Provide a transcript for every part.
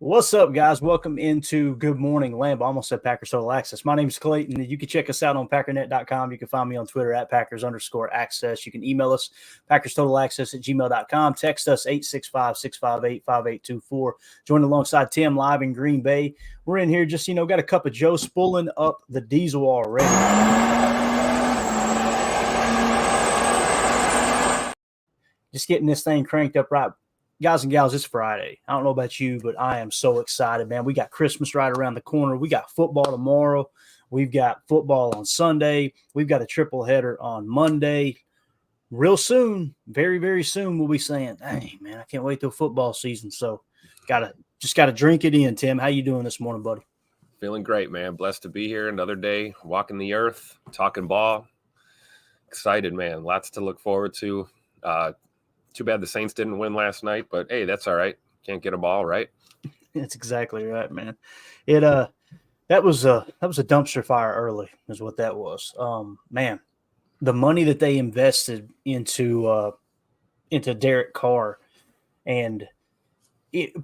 What's up, guys? Welcome into Good Morning Lambeau. I almost said Packers Total Access. My name is Clayton. You can check us out on packernet.com. You can find me on Twitter at Packers_access. You can email us, PackersTotalAccess@gmail.com. Text us 865-658-5824. Join alongside Tim live in Green Bay. We're in here just, got a cup of Joe, spooling up the diesel already. Just getting this thing cranked up right. Guys and gals, it's Friday. I don't know about you, but I am so excited, man. We got Christmas right around the corner. We got football tomorrow. We've got football on Sunday.'ve got a triple header on Monday. Real soon, very, very soon, we'll be saying, "Hey, man, I can't wait till football season." So just gotta drink it in, Tim. How you doing this morning, buddy? Feeling great, man. Blessed to be here. Another day, walking the earth, talking ball. Excited, man. Lots to look forward to. Too bad the Saints didn't win last night, but hey, that's all right. Can't get a ball, right? That's exactly right, man. That was a dumpster fire early, is what that was. Man, the money that they invested into Derek Carr, and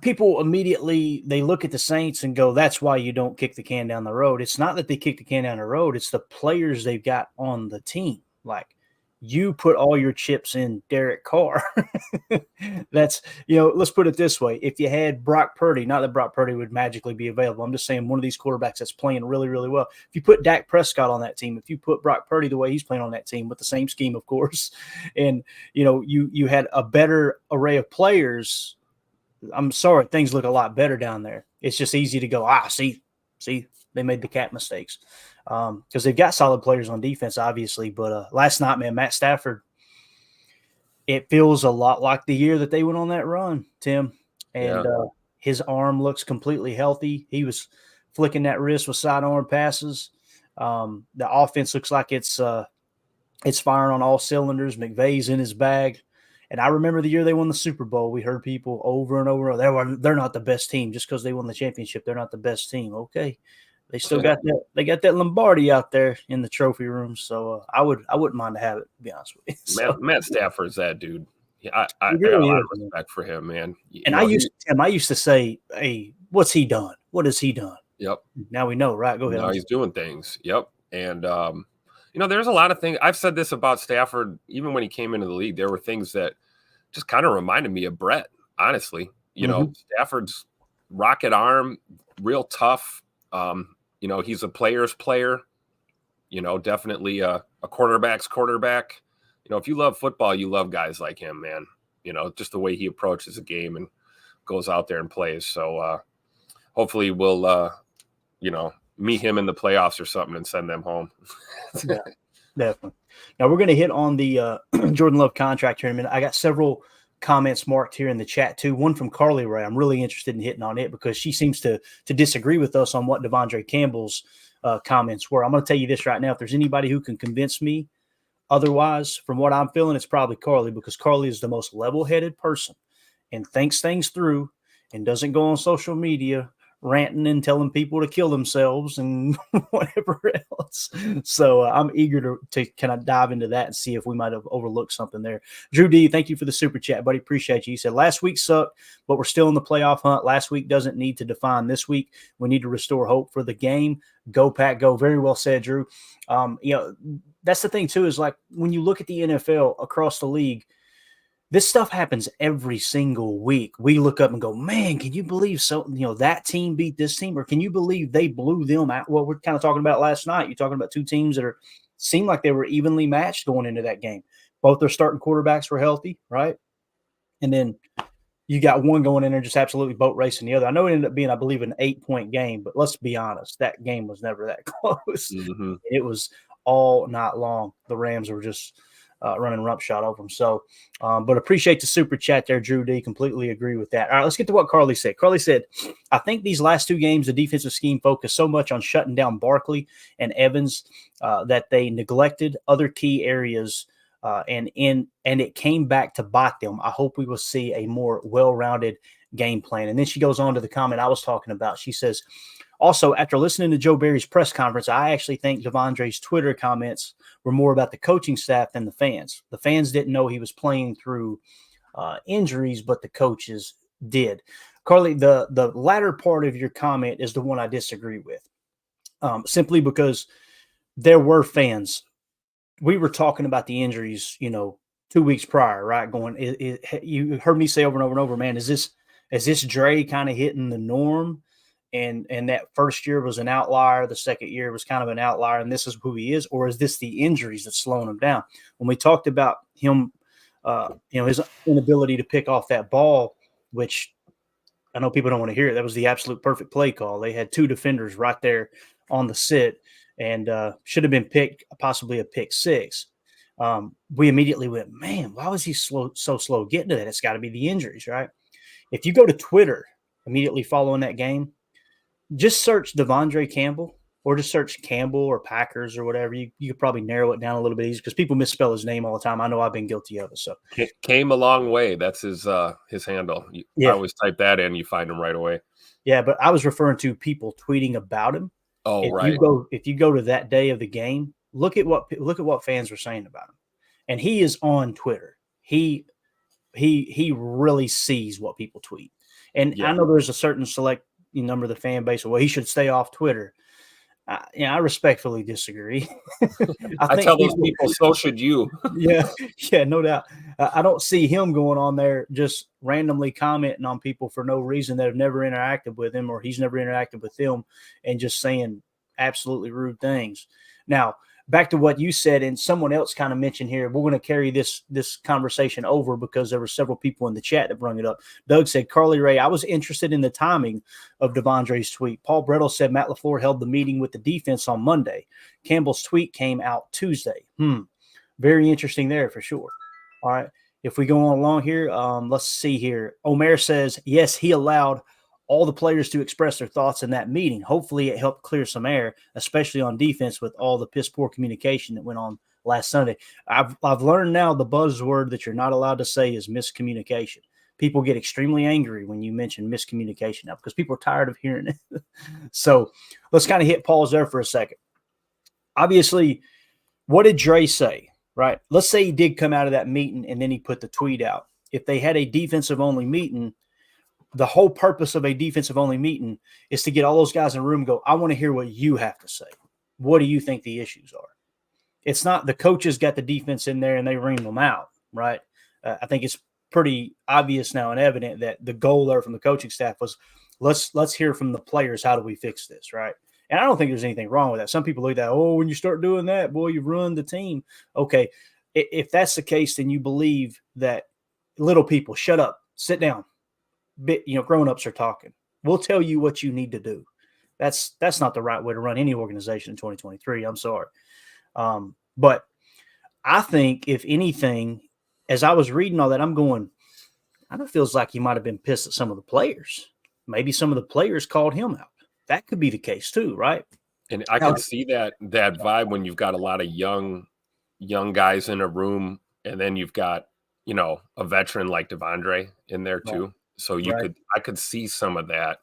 people immediately they look at the Saints and go, "That's why you don't kick the can down the road." It's not that they kick the can down the road; it's the players they've got on the team. Like, you put all your chips in Derek Carr. That's, let's put it this way. If you had Brock Purdy, not that Brock Purdy would magically be available. I'm just saying one of these quarterbacks that's playing really, really well. If you put Dak Prescott on that team, if you put Brock Purdy the way he's playing on that team with the same scheme, of course, and, you had a better array of players, I'm sorry, things look a lot better down there. It's just easy to go, see, they made the cat mistakes. Because they've got solid players on defense, obviously. But last night, man, Matt Stafford, it feels a lot like the year that they went on that run, Tim. And his arm looks completely healthy. He was flicking that wrist with sidearm passes. The offense looks like it's firing on all cylinders. McVay's in his bag. And I remember the year they won the Super Bowl. We heard people over and over, they're not the best team. Just because they won the championship, they're not the best team. Okay. They still got that. They got that Lombardi out there in the trophy room, so I wouldn't mind to have it. To be honest with you, so, Matt Stafford's that dude. Yeah, I got a lot of respect for him, man. I used to say, "Hey, what's he done? What has he done?" Yep. Now we know, right? Go ahead. Now he's doing things. Yep. And there's a lot of things. I've said this about Stafford, even when he came into the league. There were things that just kind of reminded me of Brett. Honestly, Stafford's rocket arm, real tough. He's a player's player, definitely a quarterback's quarterback. If you love football, you love guys like him, man. Just the way he approaches a game and goes out there and plays. So hopefully we'll, meet him in the playoffs or something and send them home. Yeah, definitely. Now we're going to hit on the Jordan Love contract here in a minute. I got several comments marked here in the chat too. One from Carly Ray. I'm really interested in hitting on it because she seems to disagree with us on what Devondre Campbell's comments were. I'm going to tell you this right now. If there's anybody who can convince me otherwise from what I'm feeling, it's probably Carly, because Carly is the most level-headed person and thinks things through and doesn't go on social media ranting and telling people to kill themselves and whatever else. So I'm eager to kind of dive into that and see if we might have overlooked something there. Drew D, thank you for the super chat, buddy. Appreciate you. He said, last week sucked, but we're still in the playoff hunt. Last week doesn't need to define this week. We need to restore hope for the game. Go, Pack, go. Very well said, Drew. That's the thing, too, is like when you look at the NFL across the league, this stuff happens every single week. We look up and go, man, can you believe that team beat this team? Or can you believe they blew them out? Well, we're kind of talking about last night. You're talking about two teams that seemed like they were evenly matched going into that game. Both their starting quarterbacks were healthy, right? And then you got one going in there just absolutely boat racing the other. I know it ended up being, I believe, an 8-point game, but let's be honest, that game was never that close. Mm-hmm. It was all night long. The Rams were just running rump shot over them. So, but appreciate the super chat there, Drew D. Completely agree with that. All right, let's get to what Carly said. Carly said, I think these last two games, the defensive scheme focused so much on shutting down Barkley and Evans that they neglected other key areas, and it came back to bite them. I hope we will see a more well-rounded game plan. And then she goes on to the comment I was talking about. She says, also, after listening to Joe Barry's press conference, I actually think Devondre's Twitter comments were more about the coaching staff than the fans. The fans didn't know he was playing through injuries, but the coaches did. Carly, the latter part of your comment is the one I disagree with, simply because there were fans. We were talking about the injuries, 2 weeks prior, right? You heard me say over and over and over, man, is this Dre kind of hitting the norm? And that first year was an outlier. The second year was kind of an outlier, and this is who he is, or is this the injuries that's slowing him down? When we talked about him, his inability to pick off that ball, which I know people don't want to hear it. That was the absolute perfect play call. They had two defenders right there on the sit, and should have been picked, possibly a pick six. We immediately went, man, why was he so slow getting to that? It's got to be the injuries, right? If you go to Twitter immediately following that game, just search Devondre Campbell or just search Campbell or Packers or whatever. You could probably narrow it down a little bit easier because people misspell his name all the time. I know I've been guilty of it. So Came a long way. That's his handle. I always type that in. You find him right away. Yeah, but I was referring to people tweeting about him. Oh, right. If you go to that day of the game, look at what fans were saying about him, and he is on Twitter. He really sees what people tweet, and I know there's a certain select number of the fan base. Well, he should stay off Twitter. I respectfully disagree. I tell those people, so should you. yeah, no doubt. I don't see him going on there just randomly commenting on people for no reason that have never interacted with him or he's never interacted with them and just saying absolutely rude things. Now, back to what you said, and someone else kind of mentioned here, we're going to carry this conversation over because there were several people in the chat that brought it up. Doug said, Carly Ray, I was interested in the timing of Devondre's tweet. Paul Brettel said Matt LaFleur held the meeting with the defense on Monday. Campbell's tweet came out Tuesday. Very interesting there for sure. All right. If we go on along here, let's see here. Omer says, yes, he allowed all the players to express their thoughts in that meeting. Hopefully it helped clear some air, especially on defense with all the piss poor communication that went on last Sunday. I've learned now the buzzword that you're not allowed to say is miscommunication. People get extremely angry when you mention miscommunication now because people are tired of hearing it. So let's kind of hit pause there for a second. Obviously, what did Dre say, right? Let's say he did come out of that meeting and then he put the tweet out. If they had a defensive-only meeting, the whole purpose of a defensive-only meeting is to get all those guys in the room and go, I want to hear what you have to say. What do you think the issues are? It's not the coaches got the defense in there and they ream them out, right? I think it's pretty obvious now and evident that the goal there from the coaching staff was let's hear from the players. How do we fix this, right? And I don't think there's anything wrong with that. Some people look at that, when you start doing that, boy, you've ruined the team. Okay, if that's the case, then you believe that little people, shut up, sit down. Grown-ups are talking. We'll tell you what you need to do. That's not the right way to run any organization in 2023. I'm sorry. But I think if anything, as I was reading all that, I'm going, I know it feels like he might have been pissed at some of the players. Maybe some of the players called him out. That could be the case too, right? And I can see that vibe when you've got a lot of young guys in a room, and then you've got, a veteran like Devondre in there too. So I could see some of that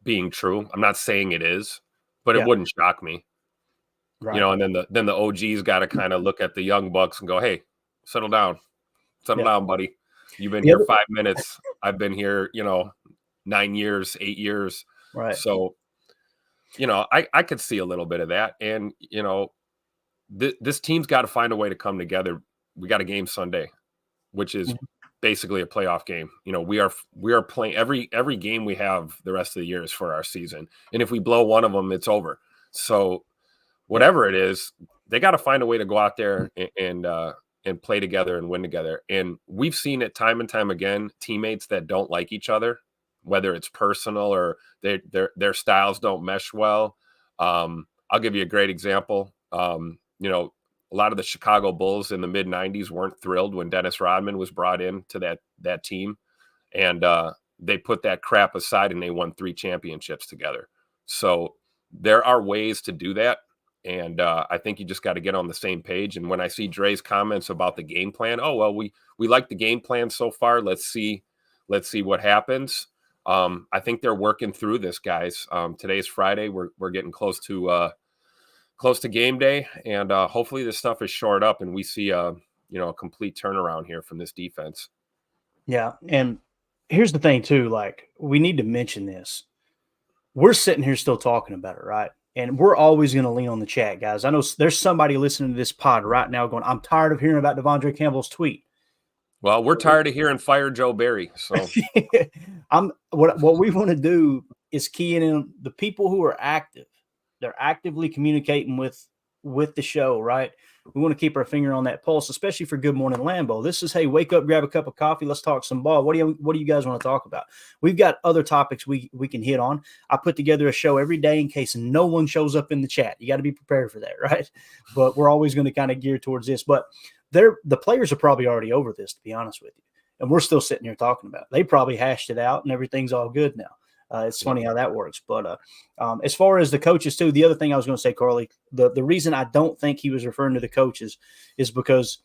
being true. I'm not saying it is, but it wouldn't shock me. Right. And then the OG's got to kind of look at the young bucks and go, hey, settle down, buddy. You've been here 5 minutes. I've been here, 9 years, 8 years. Right. So, I could see a little bit of that. And, this team's got to find a way to come together. We got a game Sunday, which is basically a playoff game. We are playing every game we have the rest of the year is for our season. And if we blow one of them, it's over. So whatever it is, they got to find a way to go out there and play together and win together. And we've seen it time and time again, teammates that don't like each other, whether it's personal or their styles don't mesh well. I'll give you a great example. A lot of the Chicago Bulls in the mid 90s weren't thrilled when Dennis Rodman was brought in to that team. And they put that crap aside and they won 3 championships together. So there are ways to do that. And I think you just got to get on the same page. And when I see Dre's comments about the game plan, we like the game plan so far. Let's see what happens. I think they're working through this, guys. Today's Friday. We're getting close to game day, and hopefully this stuff is shored up and we see a complete turnaround here from this defense. Yeah, and here's the thing too. Like, we need to mention this. We're sitting here still talking about it, right? And we're always going to lean on the chat, guys. I know there's somebody listening to this pod right now going, I'm tired of hearing about Devondre Campbell's tweet. Well, we're tired of hearing fire Joe Barry. So what we want to do is key in the people who are active. They're actively communicating with the show, right? We want to keep our finger on that pulse, especially for Good Morning Lambeau. This is, hey, wake up, grab a cup of coffee, let's talk some ball. What do you guys want to talk about? We've got other topics we can hit on. I put together a show every day in case no one shows up in the chat. You got to be prepared for that, right? But we're always going to kind of gear towards this. But the players are probably already over this, to be honest with you. And we're still sitting here talking about it. They probably hashed it out and everything's all good now. It's funny how that works. But as far as the coaches, too, the other thing I was going to say, Carly, the reason I don't think he was referring to the coaches is because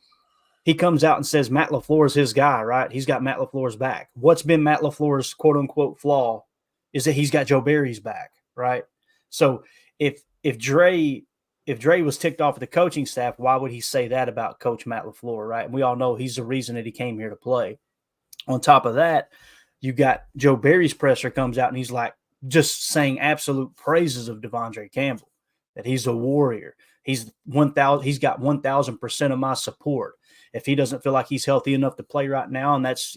he comes out and says Matt LaFleur is his guy, right? He's got Matt LaFleur's back. What's been Matt LaFleur's quote-unquote flaw is that he's got Joe Barry's back, right? So if Dre was ticked off at the coaching staff, why would he say that about Coach Matt LaFleur, right? And we all know he's the reason that he came here to play. On top of that, you got Joe Barry's presser comes out and he's like just saying absolute praises of Devondre Campbell, that he's a warrior. He's got 1,000% of my support. If he doesn't feel like he's healthy enough to play right now, and that's,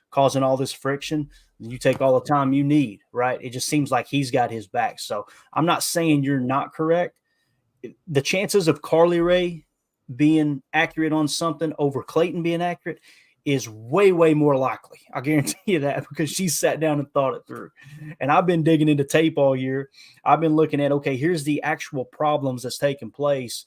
causing all this friction, you take all the time you need, right? It just seems like he's got his back. So I'm not saying you're not correct. The chances of Carly Ray being accurate on something over Clayton being accurate is way, way more likely. I guarantee you that, because she sat down and thought it through. And I've been digging into tape all year. I've been looking at, okay, here's the actual problems that's taking place.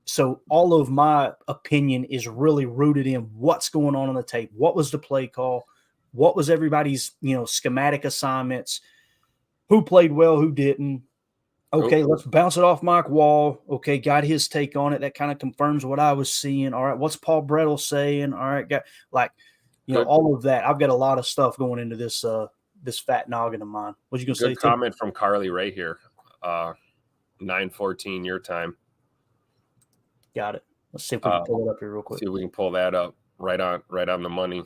So all of my opinion is really rooted in what's going on the tape. What was the play call? What was everybody's, schematic assignments? Who played well, who didn't? Okay, let's bounce it off Mike Wall. Okay, got his take on it. That kind of confirms what I was seeing. All right, what's Paul Brettel saying? All right, all of that. I've got a lot of stuff going into this this fat noggin of mine. What you gonna say? Good comment from Carly Ray here. 9:14 your time. Got it. Let's see if we can pull it up here real quick. See if we can pull that up right on the money.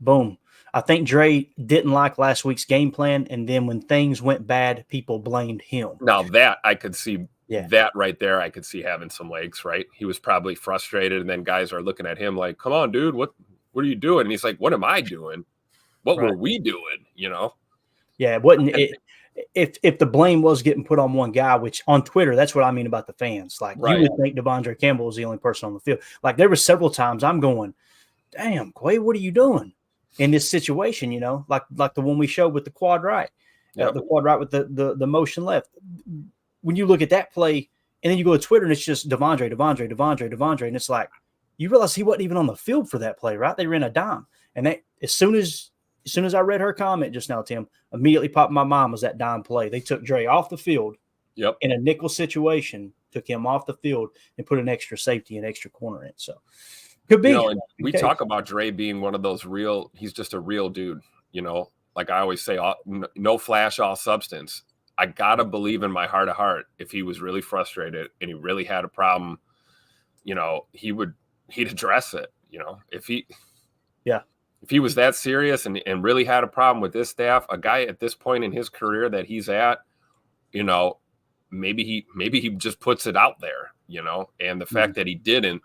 Boom. I think Dre didn't like last week's game plan, and then when things went bad, people blamed him. Now that I could see that right there, I could see having some legs, right? He was probably frustrated, and then guys are looking at him like, come on, dude, what are you doing? And he's like, what am I doing? What were we doing? Yeah, it wasn't it. If the blame was getting put on one guy, which on Twitter, that's what I mean about the fans. Like, you would think Devondre Campbell was the only person on the field. Like, there were several times I'm going, damn, Quay, what are you doing in this situation? Like the one we showed with the quad right, the quad right with the motion left. When you look at that play and then you go to Twitter and it's just Devondre, and it's like, you realize he wasn't even on the field for that play, right? They ran a dime, and that as soon as I read her comment just now, Tim, immediately popped in my mind was that dime play. They took Dre off the field in a nickel situation, took him off the field and put an extra safety and extra corner in. So could be. And we talk about Dre being one of those he's just a real dude, like I always say, no flash, all substance. I got to believe in my heart of heart, if he was really frustrated and he really had a problem, he'd address it, if he was that serious and really had a problem with this staff, a guy at this point in his career that he's at, maybe he just puts it out there, and the fact that he didn't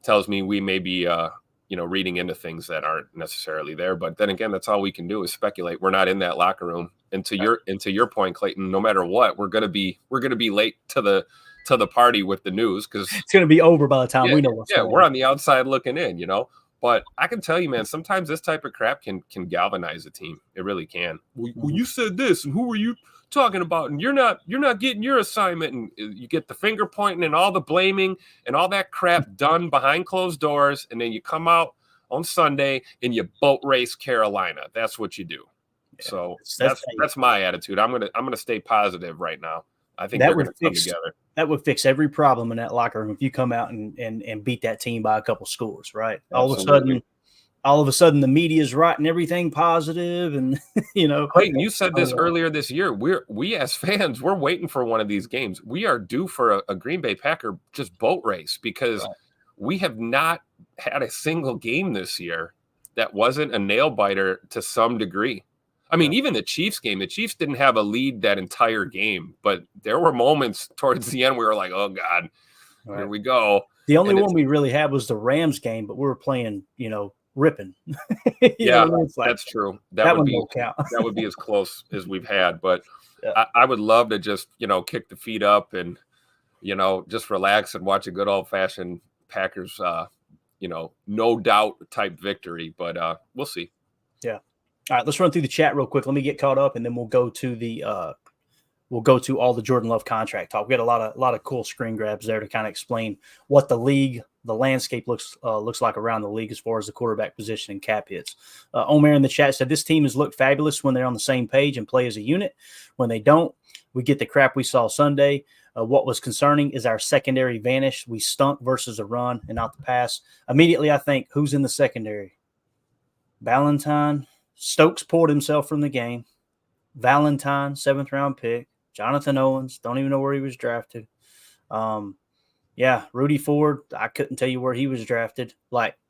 tells me we may be, reading into things that aren't necessarily there. But then again, that's all we can do is speculate. We're not in that locker room. And to your point, Clayton, no matter what, we're gonna be late to the party with the news, because it's gonna be over by the time we know what's going on. We're on the outside looking in, But I can tell you, man, sometimes this type of crap can galvanize a team. It really can. Well, you said this, and who were you talking about? And you're not getting your assignment, and you get the finger pointing and all the blaming and all that crap done behind closed doors, and then you come out on Sunday and you boat race Carolina. That's what you do. Yeah, so that's my attitude. I'm gonna stay positive right now. I think they're gonna come together. That would fix every problem in that locker room if you come out and beat that team by a couple scores, right? Absolutely. All of a sudden the media's writing everything positive, and Clayton, you said this earlier this year. We as fans, we're waiting for one of these games. We are due for a Green Bay Packer just boat race, because we have not had a single game this year that wasn't a nail biter to some degree. I mean, even the Chiefs game, the Chiefs didn't have a lead that entire game, but there were moments towards the end we were like, oh God, here we go. The only one we really had was the Rams game, but we were playing, ripping. Yeah, that's true. That would won't count. That would be as close as we've had. But I would love to just, kick the feet up and, just relax and watch a good old fashioned Packers, no doubt type victory. But we'll see. Yeah. All right, let's run through the chat real quick. Let me get caught up, and then we'll go to all the Jordan Love contract talk. We got a lot of cool screen grabs there to kind of explain what the landscape looks like around the league as far as the quarterback position and cap hits. Omer in the chat said this team has looked fabulous when they're on the same page and play as a unit. When they don't, we get the crap we saw Sunday. What was concerning is our secondary vanished. We stunk versus a run and not the pass. Immediately, I think, who's in the secondary? Valentine. Stokes pulled himself from the game. Valentine, 7th-round pick. Jonathan Owens, don't even know where he was drafted. Rudy Ford, I couldn't tell you where he was drafted.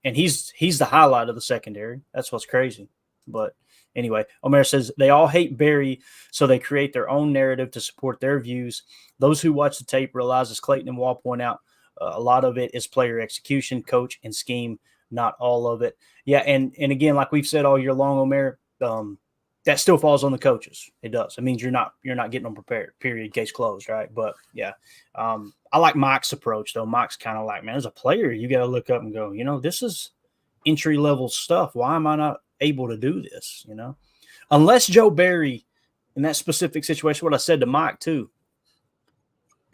And he's the highlight of the secondary. That's what's crazy. But anyway, Omer says they all hate Barry, so they create their own narrative to support their views. Those who watch the tape realize, as Clayton and Wall point out, a lot of it is player execution, coach, and scheme, not all of it. Yeah, and again, like we've said all year long, Omer, that still falls on the coaches. It does. It means you're not getting them prepared. Period. Case closed. Right. But yeah, I like Mike's approach though. Mike's kind of like, man, as a player, you got to look up and go, this is entry level stuff. Why am I not able to do this? Unless Joe Barry in that specific situation, what I said to Mike too,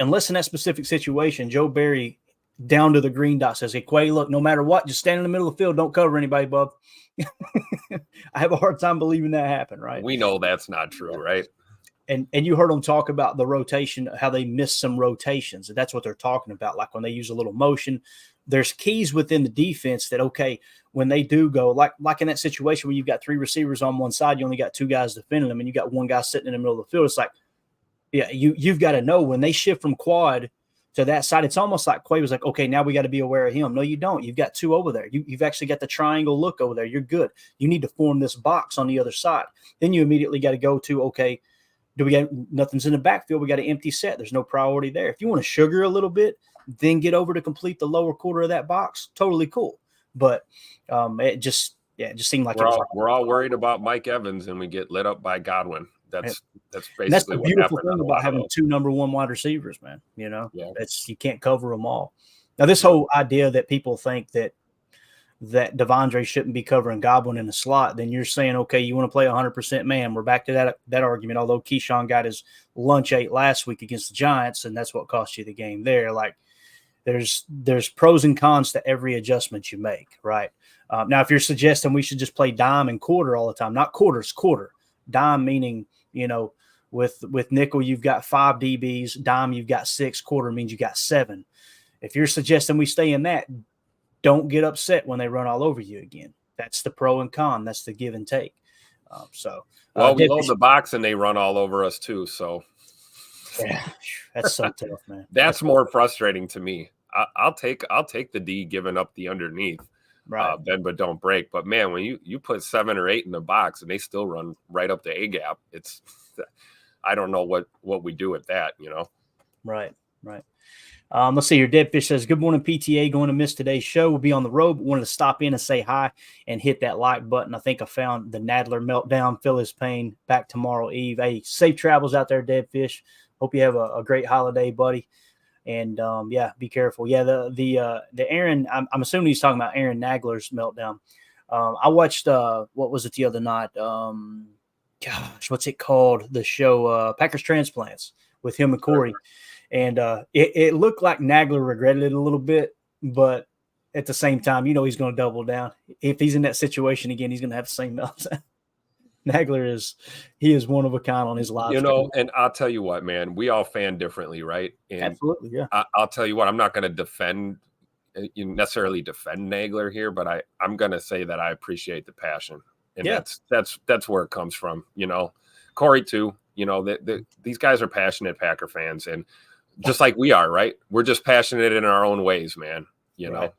unless in that specific situation, Joe Barry down to the green dot says, hey, Quay, look, no matter what, just stand in the middle of the field. Don't cover anybody, bub. I have a hard time believing that happened, right? We know that's not true, right? And you heard them talk about the rotation, how they missed some rotations. And that's what they're talking about. Like when they use a little motion, there's keys within the defense that, okay, when they do go, like in that situation where you've got 3 receivers on one side, you only got 2 guys defending them, and you got 1 guy sitting in the middle of the field. It's like, yeah, you've got to know when they shift from quad to that side, it's almost like Quay was like, okay, now we got to be aware of him. No, you don't. You've got 2 over there. You've actually got the triangle look over there. You're good. You need to form this box on the other side. Then you immediately got to go to, okay, do we got nothing's in the backfield? We got an empty set. There's no priority there. If you want to sugar a little bit, then get over to complete the lower quarter of that box. Totally cool. But it just seemed like we're all worried about Mike Evans, and we get lit up by Godwin. That's basically that's the beautiful thing about having 2 number 1 wide receivers, man. You can't cover them all. Now, this whole idea that people think that Devondre shouldn't be covering Godwin in the slot, then you're saying, okay, you want to play 100% man. We're back to that argument. Although Keyshawn got his lunch ate last week against the Giants, and that's what cost you the game there. Like there's pros and cons to every adjustment you make, right? Now, if you're suggesting we should just play dime and quarter all the time, not quarters, quarter. Dime meaning, with nickel, you've got 5 DBs. Dime, you've got 6. Quarter means you got 7. If you're suggesting we stay in that, don't get upset when they run all over you again. That's the pro and con. That's the give and take. We load the box and they run all over us too. So yeah, that's so tough, man. That's more frustrating to me. I'll take the D giving up the underneath. Right. Bend but don't break. But man, when you put 7 or 8 in the box and they still run right up the A gap, it's I don't know what we do with that, Right. Let's see here. Deadfish says, good morning, PTA. Going to miss today's show. We'll be on the road, but wanted to stop in and say hi and hit that like button. I think I found the Nadler meltdown. Feel his pain. Back tomorrow Eve. Hey, safe travels out there, Deadfish. Hope you have a great holiday, buddy. And be careful. Yeah, the Aaron, I'm assuming he's talking about Aaron Nagler's meltdown. I watched what was it the other night? What's it called? The show Packers Transplants with him and Corey. And it looked like Nagler regretted it a little bit, but at the same time, he's going to double down. If he's in that situation again, he's going to have the same meltdown. Nagler is one of a kind on his live. And I'll tell you what, man, we all fan differently, right? And absolutely, yeah. I'll tell you what, I'm not going to necessarily defend Nagler here, but I'm going to say that I appreciate the passion, and that's where it comes from. Corey too. These guys are passionate Packer fans, and just like we are, right? We're just passionate in our own ways, man. Right.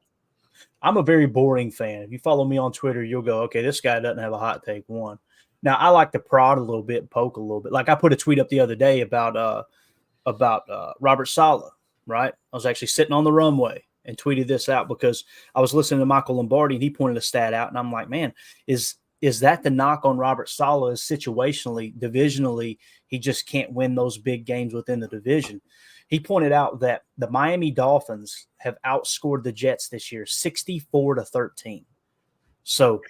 I'm a very boring fan. If you follow me on Twitter, you'll go, okay, this guy doesn't have a hot take one. Now, I like to prod a little bit, poke a little bit. Like I put a tweet up the other day about Robert Saleh, right? I was actually sitting on the runway and tweeted this out because I was listening to Michael Lombardi and he pointed a stat out, and I'm like, man, is that the knock on Robert Saleh? Is situationally, divisionally, he just can't win those big games within the division. He pointed out that the Miami Dolphins have outscored the Jets this year 64-13. So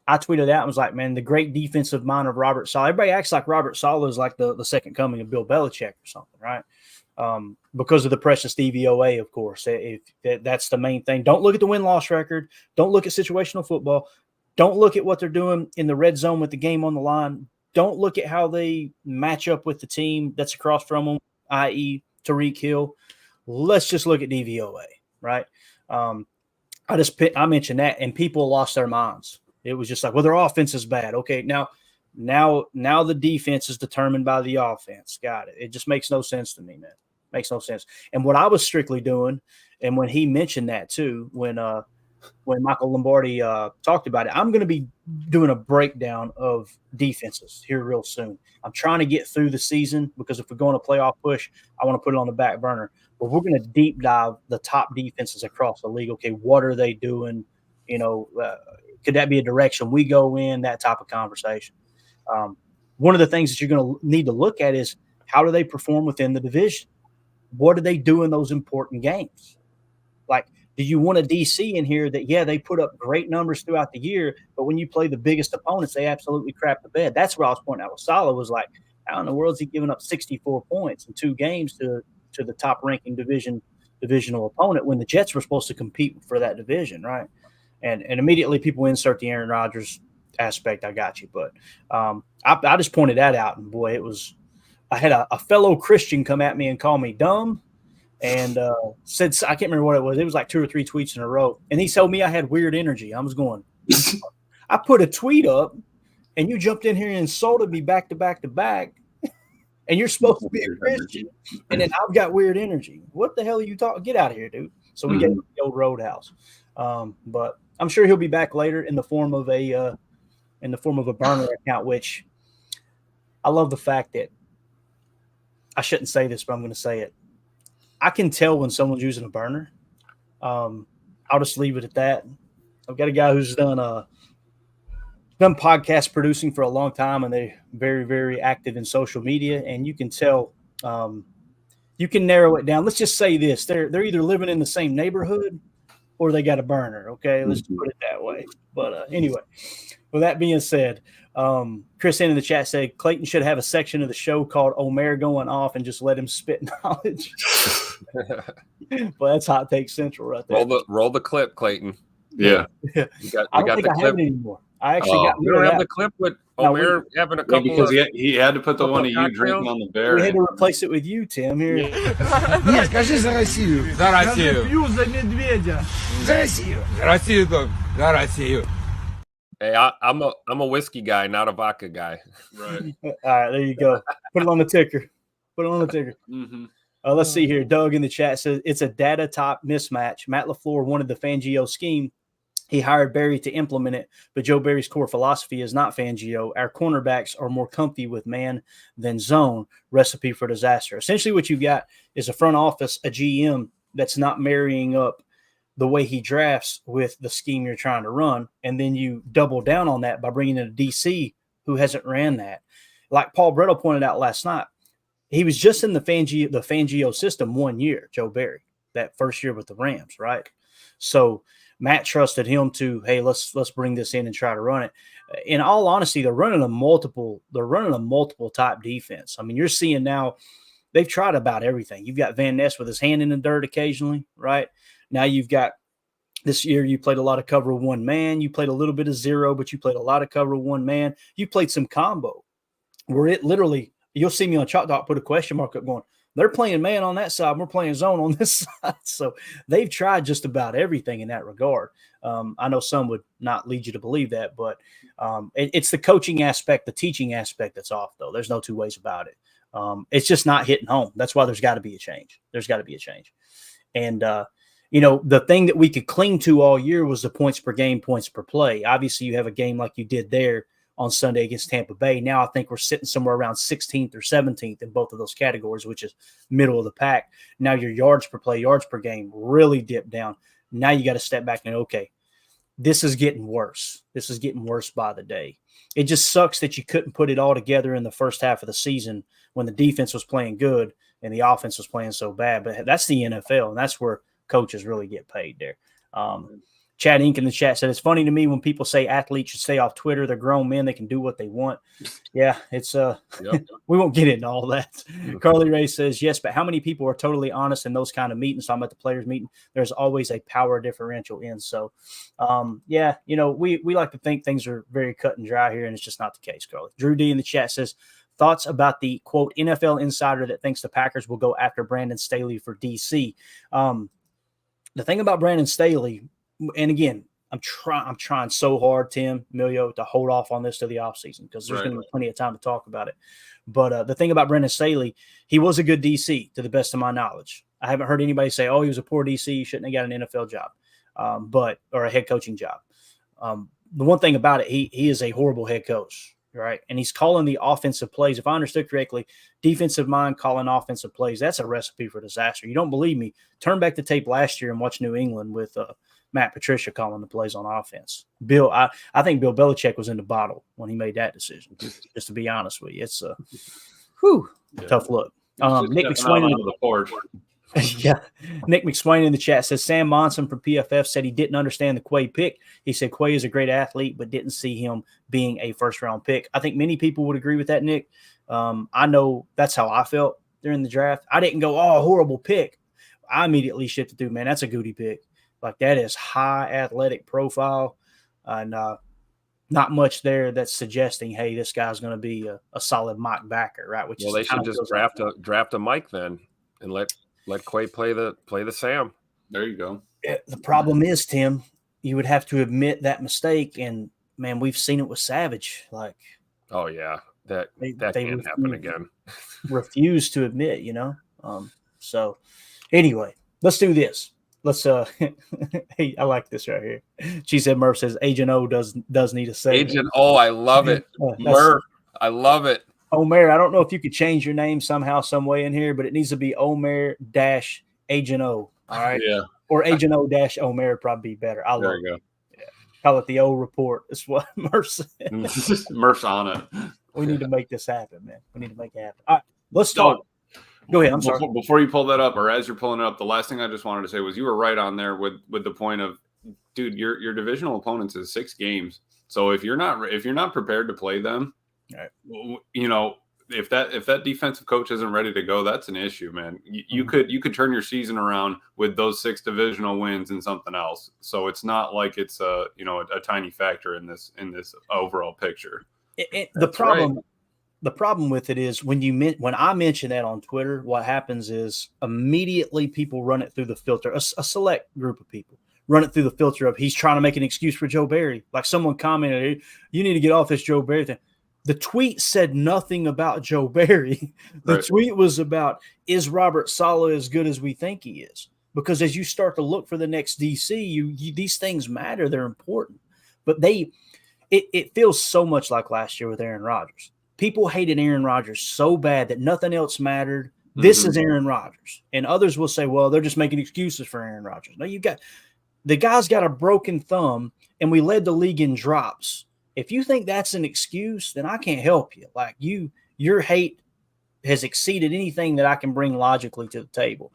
I tweeted out and was like, man, the great defensive mind of Robert Saleh. Everybody acts like Robert Saleh is like the second coming of Bill Belichick or something, right? Because of the precious DVOA, of course. That's the main thing. Don't look at the win-loss record. Don't look at situational football. Don't look at what they're doing in the red zone with the game on the line. Don't look at how they match up with the team that's across from them, i.e. Tyreek Hill. Let's just look at DVOA, right? I mentioned that, and people lost their minds. It was just like, well, their offense is bad. Okay, now the defense is determined by the offense. Got it. It just makes no sense to me, man. Makes no sense. And what I was strictly doing, and when he mentioned that too, when Michael Lombardi talked about it, I'm going to be doing a breakdown of defenses here real soon. I'm trying to get through the season because if we're going to playoff push, I want to put it on the back burner. But we're going to deep dive the top defenses across the league. Okay, what are they doing? Could that be a direction we go in? That type of conversation. One of the things that you're going to need to look at is how do they perform within the division? What do they do in those important games? Like, do you want a DC in here that, yeah, they put up great numbers throughout the year, but when you play the biggest opponents, they absolutely crap the bed? That's where I was pointing out with Saleh was like, how in the world is he giving up 64 points in 2 games to the top-ranking divisional opponent when the Jets were supposed to compete for that division, right? And immediately people insert the Aaron Rodgers aspect. I got you. But I just pointed that out, and, boy, I had a fellow Christian come at me and call me dumb. And said, I can't remember what it was. It was like 2 or 3 tweets in a row. And he told me I had weird energy. I was going, I put a tweet up and you jumped in here and insulted me back to back to back. And you're supposed to be a Christian. And then I've got weird energy. What the hell are you talking? Get out of here, dude. So we gave him the old roadhouse. But I'm sure he'll be back later in the form of a burner account, which I love the fact that I shouldn't say this, but I'm going to say it. I can tell when someone's using a burner. I'll just leave it at that. I've got a guy who's done podcast producing for a long time, and they're very, very active in social media. And you can tell, you can narrow it down. Let's just say this: they're either living in the same neighborhood or they got a burner. Okay, let's put it that way. But anyway, with that being said, Chris in the chat said Clayton should have a section of the show called Omer Going Off and just let him spit knowledge. Well, that's Hot Take Central right there. Roll the clip, Clayton. Yeah. I don't think I have it anymore. I actually got you don't have the clip with Omer having a couple because he had to put the one of you drinking on the bear. We had to replace it with you, Tim. Here. Нет, скажи за Россию. За Россию. Я пью за медведя. За Россию. За Россию только. За Россию. Hey, I'm a whiskey guy, not a vodka guy. Right. All right, there you go. Put it on the ticker. Mm-hmm. Let's see here. Doug in the chat says it's a data top mismatch. Matt LaFleur wanted the Fangio scheme. He hired Barry to implement it, but Joe Barry's core philosophy is not Fangio. Our cornerbacks are more comfy with man than zone. Recipe for disaster. Essentially what you've got is a front office, a GM that's not marrying up the way he drafts with the scheme you're trying to run, and then you double down on that by bringing in a DC who hasn't ran that. Like Paul Bretto pointed out last night, he was just in the Fangio system 1 year, Joe Barry, that first year with the Rams, right? So Matt trusted him to, hey, let's bring this in and try to run it. In all honesty, they're running a multiple type defense. I mean, you're seeing now they've tried about everything. You've got Van Ness with his hand in the dirt occasionally, right? Now you've got this year you played a lot of cover with one man. You played a little bit of zero, but you played a lot of cover with one man. You played some combo where it literally, you'll see me on Chalk Talk put a question mark up going, they're playing man on that side. We're playing zone on this side. So they've tried just about everything in that regard. I know some would not lead you to believe that, but it's the coaching aspect, the teaching aspect that's off, though. There's no two ways about it. It's just not hitting home. That's why there's got to be a change. And, the thing that we could cling to all year was the points per game, points per play. Obviously, you have a game like you did there on Sunday against Tampa Bay. Now I think we're sitting somewhere around 16th or 17th in both of those categories, which is middle of the pack. Now your yards per play, yards per game really dipped down. Now you got to step back and, okay, this is getting worse. This is getting worse by the day. It just sucks that you couldn't put it all together in the first half of the season when the defense was playing good and the offense was playing so bad. But that's the NFL, and that's where coaches really get paid there. Chad Inc. in the chat said, it's funny to me when people say athletes should stay off Twitter. They're grown men. They can do what they want. Yeah, it's we won't get into all that. Carly Ray says, yes, but how many people are totally honest in those kind of meetings? Talking about the players meeting, there's always a power differential in. So, we like to think things are very cut and dry here, and it's just not the case, Carly. Drew D in the chat says, thoughts about the, quote, NFL insider that thinks the Packers will go after Brandon Staley for DC. The thing about Brandon Staley, and again, I'm trying so hard, Tim, Emilio, to hold off on this to the offseason because there's going to be plenty of time to talk about it. But the thing about Brandon Staley, he was a good DC to the best of my knowledge. I haven't heard anybody say, oh, he was a poor DC, he shouldn't have got an NFL job, or a head coaching job. The one thing about it, he is a horrible head coach, right? And he's calling the offensive plays. If I understood correctly, defensive mind calling offensive plays, that's a recipe for disaster. You don't believe me? Turn back the tape last year and watch New England with Matt Patricia calling the plays on offense. I think Bill Belichick was in the bottle when he made that decision, just to be honest with you. It's a tough look. Nick McSwain on the porch. Yeah. Nick McSwain in the chat says Sam Monson from PFF said he didn't understand the Quay pick. He said Quay is a great athlete, but didn't see him being a first-round pick. I think many people would agree with that, Nick. I know that's how I felt during the draft. I didn't go, oh, horrible pick. I immediately shifted through, man, that's a goody pick. Like, that is high athletic profile, and not much there that's suggesting, hey, this guy's going to be a solid mock backer, right? Which they should just draft a Mike then and let Quay play the Sam. There you go. The problem is, Tim, you would have to admit that mistake, and man, we've seen it with Savage. Like, oh yeah, that can't happen again. Refuse to admit, So anyway, let's do this. Let's hey, I like this right here. She said Murph says Agent O does need a say. Agent O, I love it. Murph, I love it. Omer, I don't know if you could change your name somehow, some way in here, but it needs to be Omer Agent O. All right. Yeah. Or Agent O Omer would probably be better. There you go. Yeah. Call it the O report. That's what Murph said. Murph's on it. We need to make this happen, man. We need to make it happen. All right, let's start. Go ahead. I'm sorry. Before you pull that up, or as you're pulling it up, the last thing I just wanted to say was you were right on there with the point of, dude, your divisional opponents is 6 games. So if you're not prepared to play them, right. If that defensive coach isn't ready to go, that's an issue, man. You could turn your season around with those 6 divisional wins and something else. So it's not like it's a tiny factor in this overall picture. The problem with it is when I mention that on Twitter, what happens is immediately people run it through the filter. A select group of people run it through the filter of he's trying to make an excuse for Joe Barry. Like someone commented, you need to get off this Joe Barry thing. The tweet said nothing about Joe Barry. The tweet was about, is Robert Saleh as good as we think he is? Because as you start to look for the next DC, these things matter. They're important. But it feels so much like last year with Aaron Rodgers. People hated Aaron Rodgers so bad that nothing else mattered. This is Aaron Rodgers. And others will say, well, they're just making excuses for Aaron Rodgers. No, the guy's got a broken thumb, and we led the league in drops. If you think that's an excuse, then I can't help you. Like your hate has exceeded anything that I can bring logically to the table.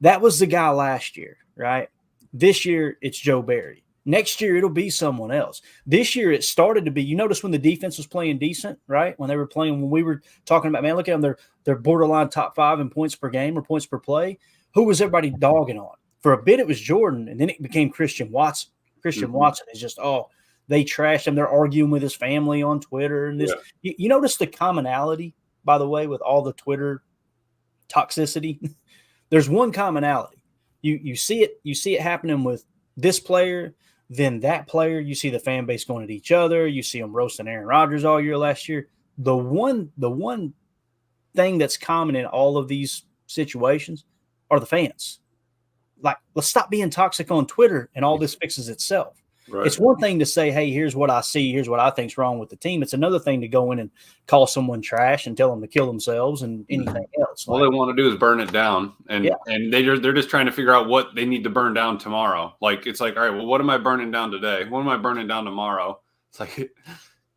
That was the guy last year, right? This year, it's Joe Barry. Next year, it'll be someone else. This year, it started to be – you notice when the defense was playing decent, right? When we were talking about, man, look at them. They're borderline top 5 in points per game or points per play. Who was everybody dogging on? For a bit, it was Jordan, and then it became Christian Watson. Watson is just, they trashed him. They're arguing with his family on Twitter. And this. Yeah. You notice the commonality, by the way, with all the Twitter toxicity? There's one commonality. You see it happening with this player – then that player, you see the fan base going at each other. You see them roasting Aaron Rodgers all year last year. The one thing that's common in all of these situations are the fans. like, let's stop being toxic on Twitter and all this fixes itself. Right. It's one thing to say, hey, here's what I see. Here's what I think's wrong with the team. It's another thing to go in and call someone trash and tell them to kill themselves and anything else. All they want to do is burn it down. And they're just trying to figure out what they need to burn down tomorrow. Like, it's like, all right, well, what am I burning down today? What am I burning down tomorrow? It's like,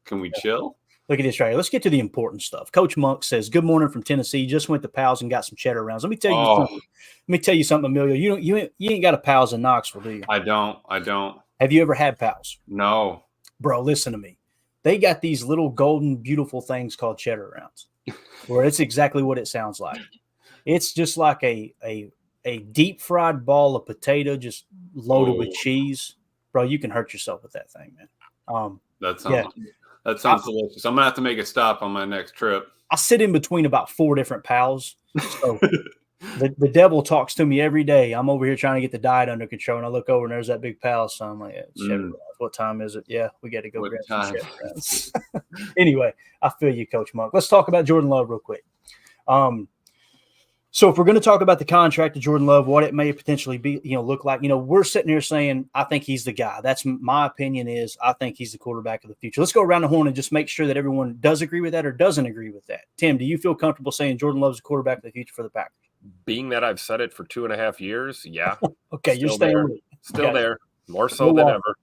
can we chill? Look at this right here. Let's get to the important stuff. Coach Monk says, good morning from Tennessee. Just went to Pals and got some cheddar rounds. Let me tell you something. Let me tell you something, Emilio. You ain't got a Pals in Knoxville, do you? I don't. Have you ever had Pals? No. Bro, listen to me. They got these little golden, beautiful things called cheddar rounds, where it's exactly what it sounds like. It's just like a deep fried ball of potato just loaded with cheese. Bro, you can hurt yourself with that thing, man. That sounds delicious. I'm gonna have to make a stop on my next trip. I sit in between about 4 different Pals. So the devil talks to me every day. I'm over here trying to get the diet under control, and I look over and there's that big Pal. So I'm like, what time is it? Yeah, we got to go grab some cheddar. Anyway, I feel you, Coach Monk. Let's talk about Jordan Love real quick. So if we're going to talk about the contract of Jordan Love, what it may potentially be, look like, we're sitting here saying, I think he's the guy. That's my opinion is I think he's the quarterback of the future. Let's go around the horn and just make sure that everyone does agree with that or doesn't agree with that. Tim, do you feel comfortable saying Jordan Love's the quarterback of the future for the Packers? Being that I've said it for 2.5 years, yeah. Okay, you're staying with it. Still there. More so than ever.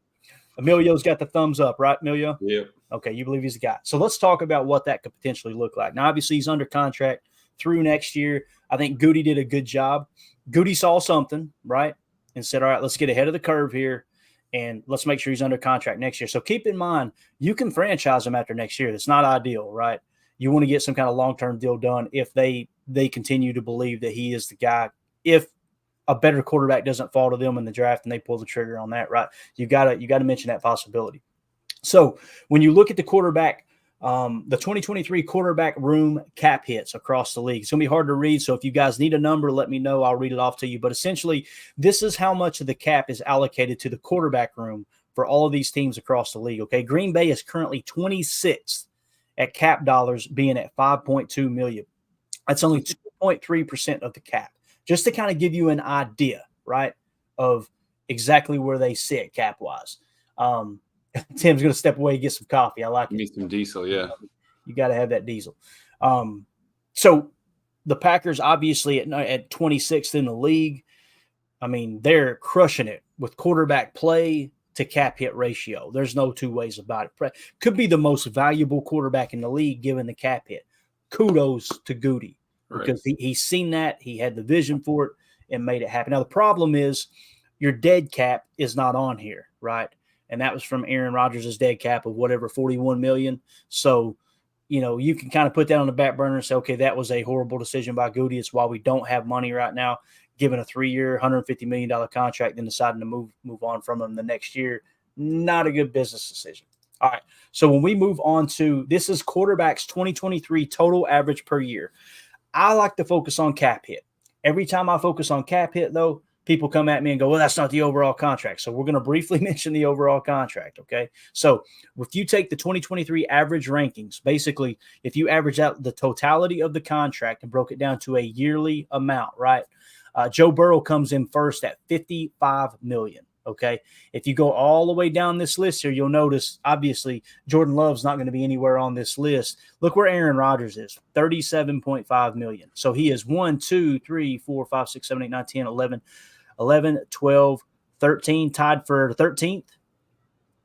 Emilio's got the thumbs up, right, Emilio? Yep. Okay, you believe he's the guy. So let's talk about what that could potentially look like. Now, obviously, he's under contract through next year. I think Goody did a good job. Goody saw something, right, and said, all right, let's get ahead of the curve here, and let's make sure he's under contract next year. So keep in mind, you can franchise him after next year. That's not ideal, right? You want to get some kind of long-term deal done if they continue to believe that he is the guy. If a better quarterback doesn't fall to them in the draft and they pull the trigger on that, right? You got to mention that possibility. So when you look at the quarterback, the 2023 quarterback room cap hits across the league, it's going to be hard to read. So if you guys need a number, let me know. I'll read it off to you. But essentially, this is how much of the cap is allocated to the quarterback room for all of these teams across the league. Okay. Green Bay is currently 26th at cap dollars, being at $5.2 million. That's only 2.3% of the cap, just to kind of give you an idea, right, of exactly where they sit cap wise. Tim's going to step away and get some coffee. I like it. Need some diesel, yeah. You got to have that diesel. So the Packers, obviously, at 26th in the league, I mean, they're crushing it with quarterback play to cap hit ratio. There's no two ways about it. Could be the most valuable quarterback in the league given the cap hit. Kudos to Goody because he's seen that. He had the vision for it and made it happen. Now, the problem is your dead cap is not on here, right? And that was from Aaron Rodgers' dead cap of whatever, $41 million. So, you can kind of put that on the back burner and say, okay, that was a horrible decision by Goody. It's why we don't have money right now, given a 3-year, $150 million contract, then deciding to move on from him the next year. Not a good business decision. All right. So when we move on to, this is quarterbacks 2023 total average per year. I like to focus on cap hit. Every time I focus on cap hit, though, people come at me and go, well, that's not the overall contract. So we're going to briefly mention the overall contract, okay? So if you take the 2023 average rankings, basically, if you average out the totality of the contract and broke it down to a yearly amount, right? Joe Burrow comes in first at $55 million, okay? If you go all the way down this list here, you'll notice, obviously, Jordan Love's not going to be anywhere on this list. Look where Aaron Rodgers is, $37.5 million. So he is 1, 2, 3, 4, 5, 6, 7, 8, 9, 10, 11, 12, 13, tied for 13th.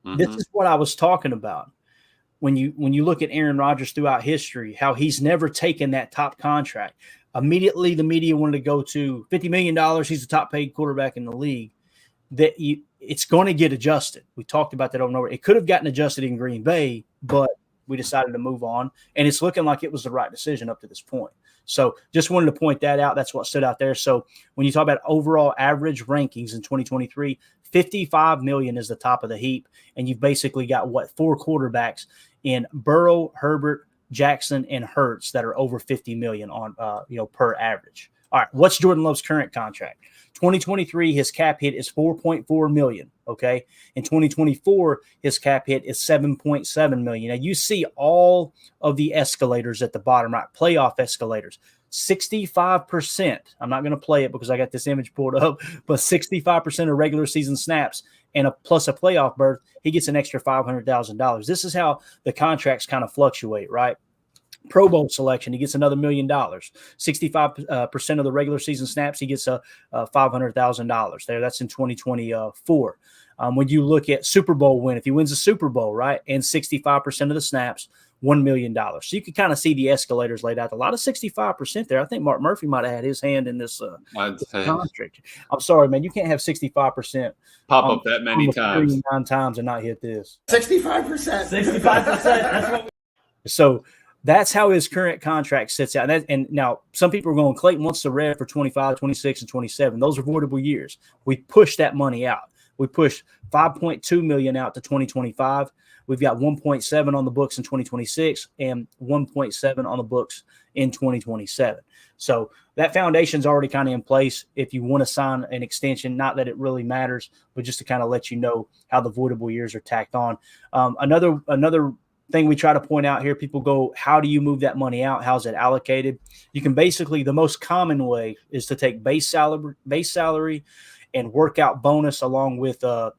Mm-hmm. This is what I was talking about. When you look at Aaron Rodgers throughout history, how he's never taken that top contract. Immediately, the media wanted to go to $50 million. He's the top paid quarterback in the league. It's going to get adjusted. We talked about that over and over. It could have gotten adjusted in Green Bay, but we decided to move on. And it's looking like it was the right decision up to this point. So just wanted to point that out. That's what stood out there. So when you talk about overall average rankings in 2023, $55 million is the top of the heap. And you've basically got, 4 quarterbacks in Burrow, Herbert, Jackson, and Hurts that are over $50 million on, per average. All right. What's Jordan Love's current contract? 2023, his cap hit is $4.4 million. Okay. In 2024, his cap hit is $7.7 million. Now you see all of the escalators at the bottom, right? Playoff escalators. 65%. I'm not going to play it because I got this image pulled up, but 65% of regular season snaps and plus a playoff berth, he gets an extra $500,000. This is how the contracts kind of fluctuate, right? Pro Bowl selection, he gets another $1 million. 65% of the regular season snaps, he gets a $500,000 there. That's in 2024. When you look at Super Bowl win, if he wins a Super Bowl, right, and 65% of the snaps, $1 million. So you can kind of see the escalators laid out. A lot of 65% there. I think Mark Murphy might have had his hand in this contract. I'm sorry, man. You can't have 65% pop up that many times. 9 times and not hit this. 65%. 65%. That's what so that's how his current contract sits out. And now some people are going, Clayton wants the red for 25, 26, and 27. Those are voidable years. We pushed that money out. We pushed $5.2 million out to 2025. We've got 1.7 on the books in 2026 and 1.7 on the books in 2027. So that foundation's already kind of in place if you want to sign an extension. Not that it really matters, but just to kind of let you know how the voidable years are tacked on. Another thing we try to point out here, people go, how do you move that money out? How's it allocated? You can basically, the most common way is to take base salary and workout bonus along with the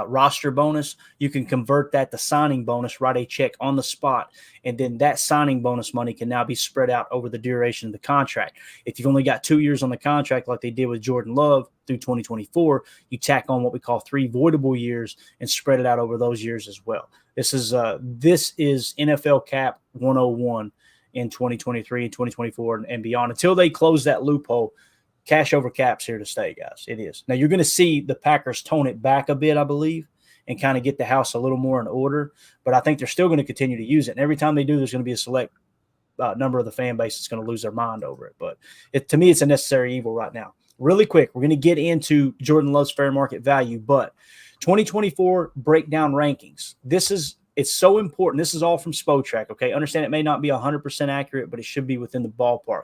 roster bonus. You can convert that to signing bonus, write a check on the spot, and then that signing bonus money can now be spread out over the duration of the contract. If you've only got 2 years on the contract like they did with Jordan Love through 2024, you tack on what we call 3 voidable years and spread it out over those years as well. This is NFL Cap 101 in 2023 and 2024 and beyond. Until they close that loophole, cash over cap's here to stay, guys. It is. Now, you're going to see the Packers tone it back a bit, I believe, and kind of get the house a little more in order. But I think they're still going to continue to use it. And every time they do, there's going to be a select number of the fan base that's going to lose their mind over it. But to me, it's a necessary evil right now. Really quick, we're going to get into Jordan Love's fair market value. But 2024 breakdown rankings. It's so important. This is all from Spotrac, okay? Understand it may not be 100% accurate, but it should be within the ballpark.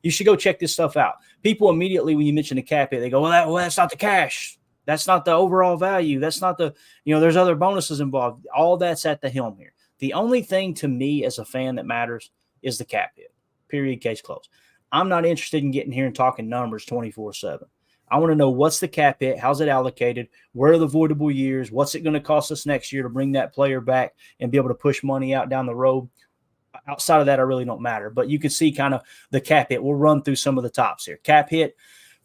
You should go check this stuff out. People immediately, when you mention the cap hit, they go, well, that's not the cash. That's not the overall value. That's not the, there's other bonuses involved. All that's at the helm here. The only thing to me as a fan that matters is the cap hit. Period, case closed. I'm not interested in getting here and talking numbers 24/7. I want to know what's the cap hit, how's it allocated, where are the voidable years, what's it going to cost us next year to bring that player back and be able to push money out down the road. Outside of that, I really don't matter. But you can see kind of the cap hit. We'll run through some of the tops here. Cap hit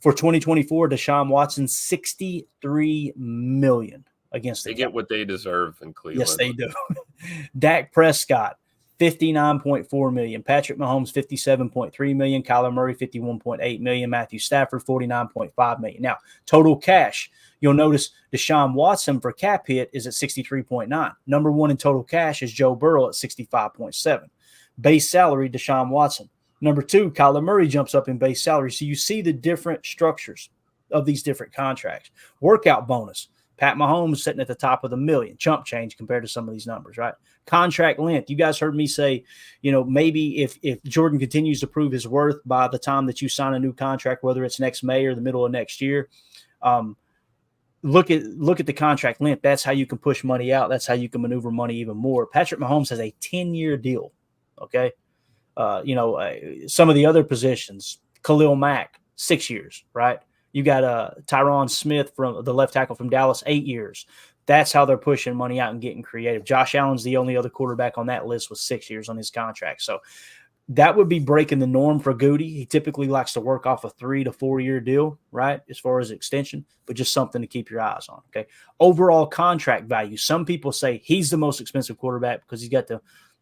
for 2024, Deshaun Watson, $63 million against the They get what they deserve in Cleveland. Yes, they do. Dak Prescott, $59.4 million. Patrick Mahomes, $57.3 million. Kyler Murray, $51.8 million. Matthew Stafford, $49.5 million. Now, total cash, you'll notice Deshaun Watson for cap hit is at 63.9. Number one in total cash is Joe Burrow at 65.7. Base salary, Deshaun Watson. Number two, Kyler Murray jumps up in base salary. So you see the different structures of these different contracts. Workout bonus, Pat Mahomes sitting at the top of the million. Chump change compared to some of these numbers, right? Contract length. You guys heard me say, maybe if Jordan continues to prove his worth by the time that you sign a new contract, whether it's next May or the middle of next year, look at the contract length. That's how you can push money out. That's how you can maneuver money even more. Patrick Mahomes has a 10-year deal. Okay. Some of the other positions, Khalil Mack, 6 years, right? You got Tyron Smith from the left tackle from Dallas, 8 years. That's how they're pushing money out and getting creative. Josh Allen's the only other quarterback on that list with 6 years on his contract. So that would be breaking the norm for Goody. He typically likes to work off a 3 to 4 year deal, right, as far as extension, but just something to keep your eyes on, okay? Overall contract value. Some people say he's the most expensive quarterback because he's got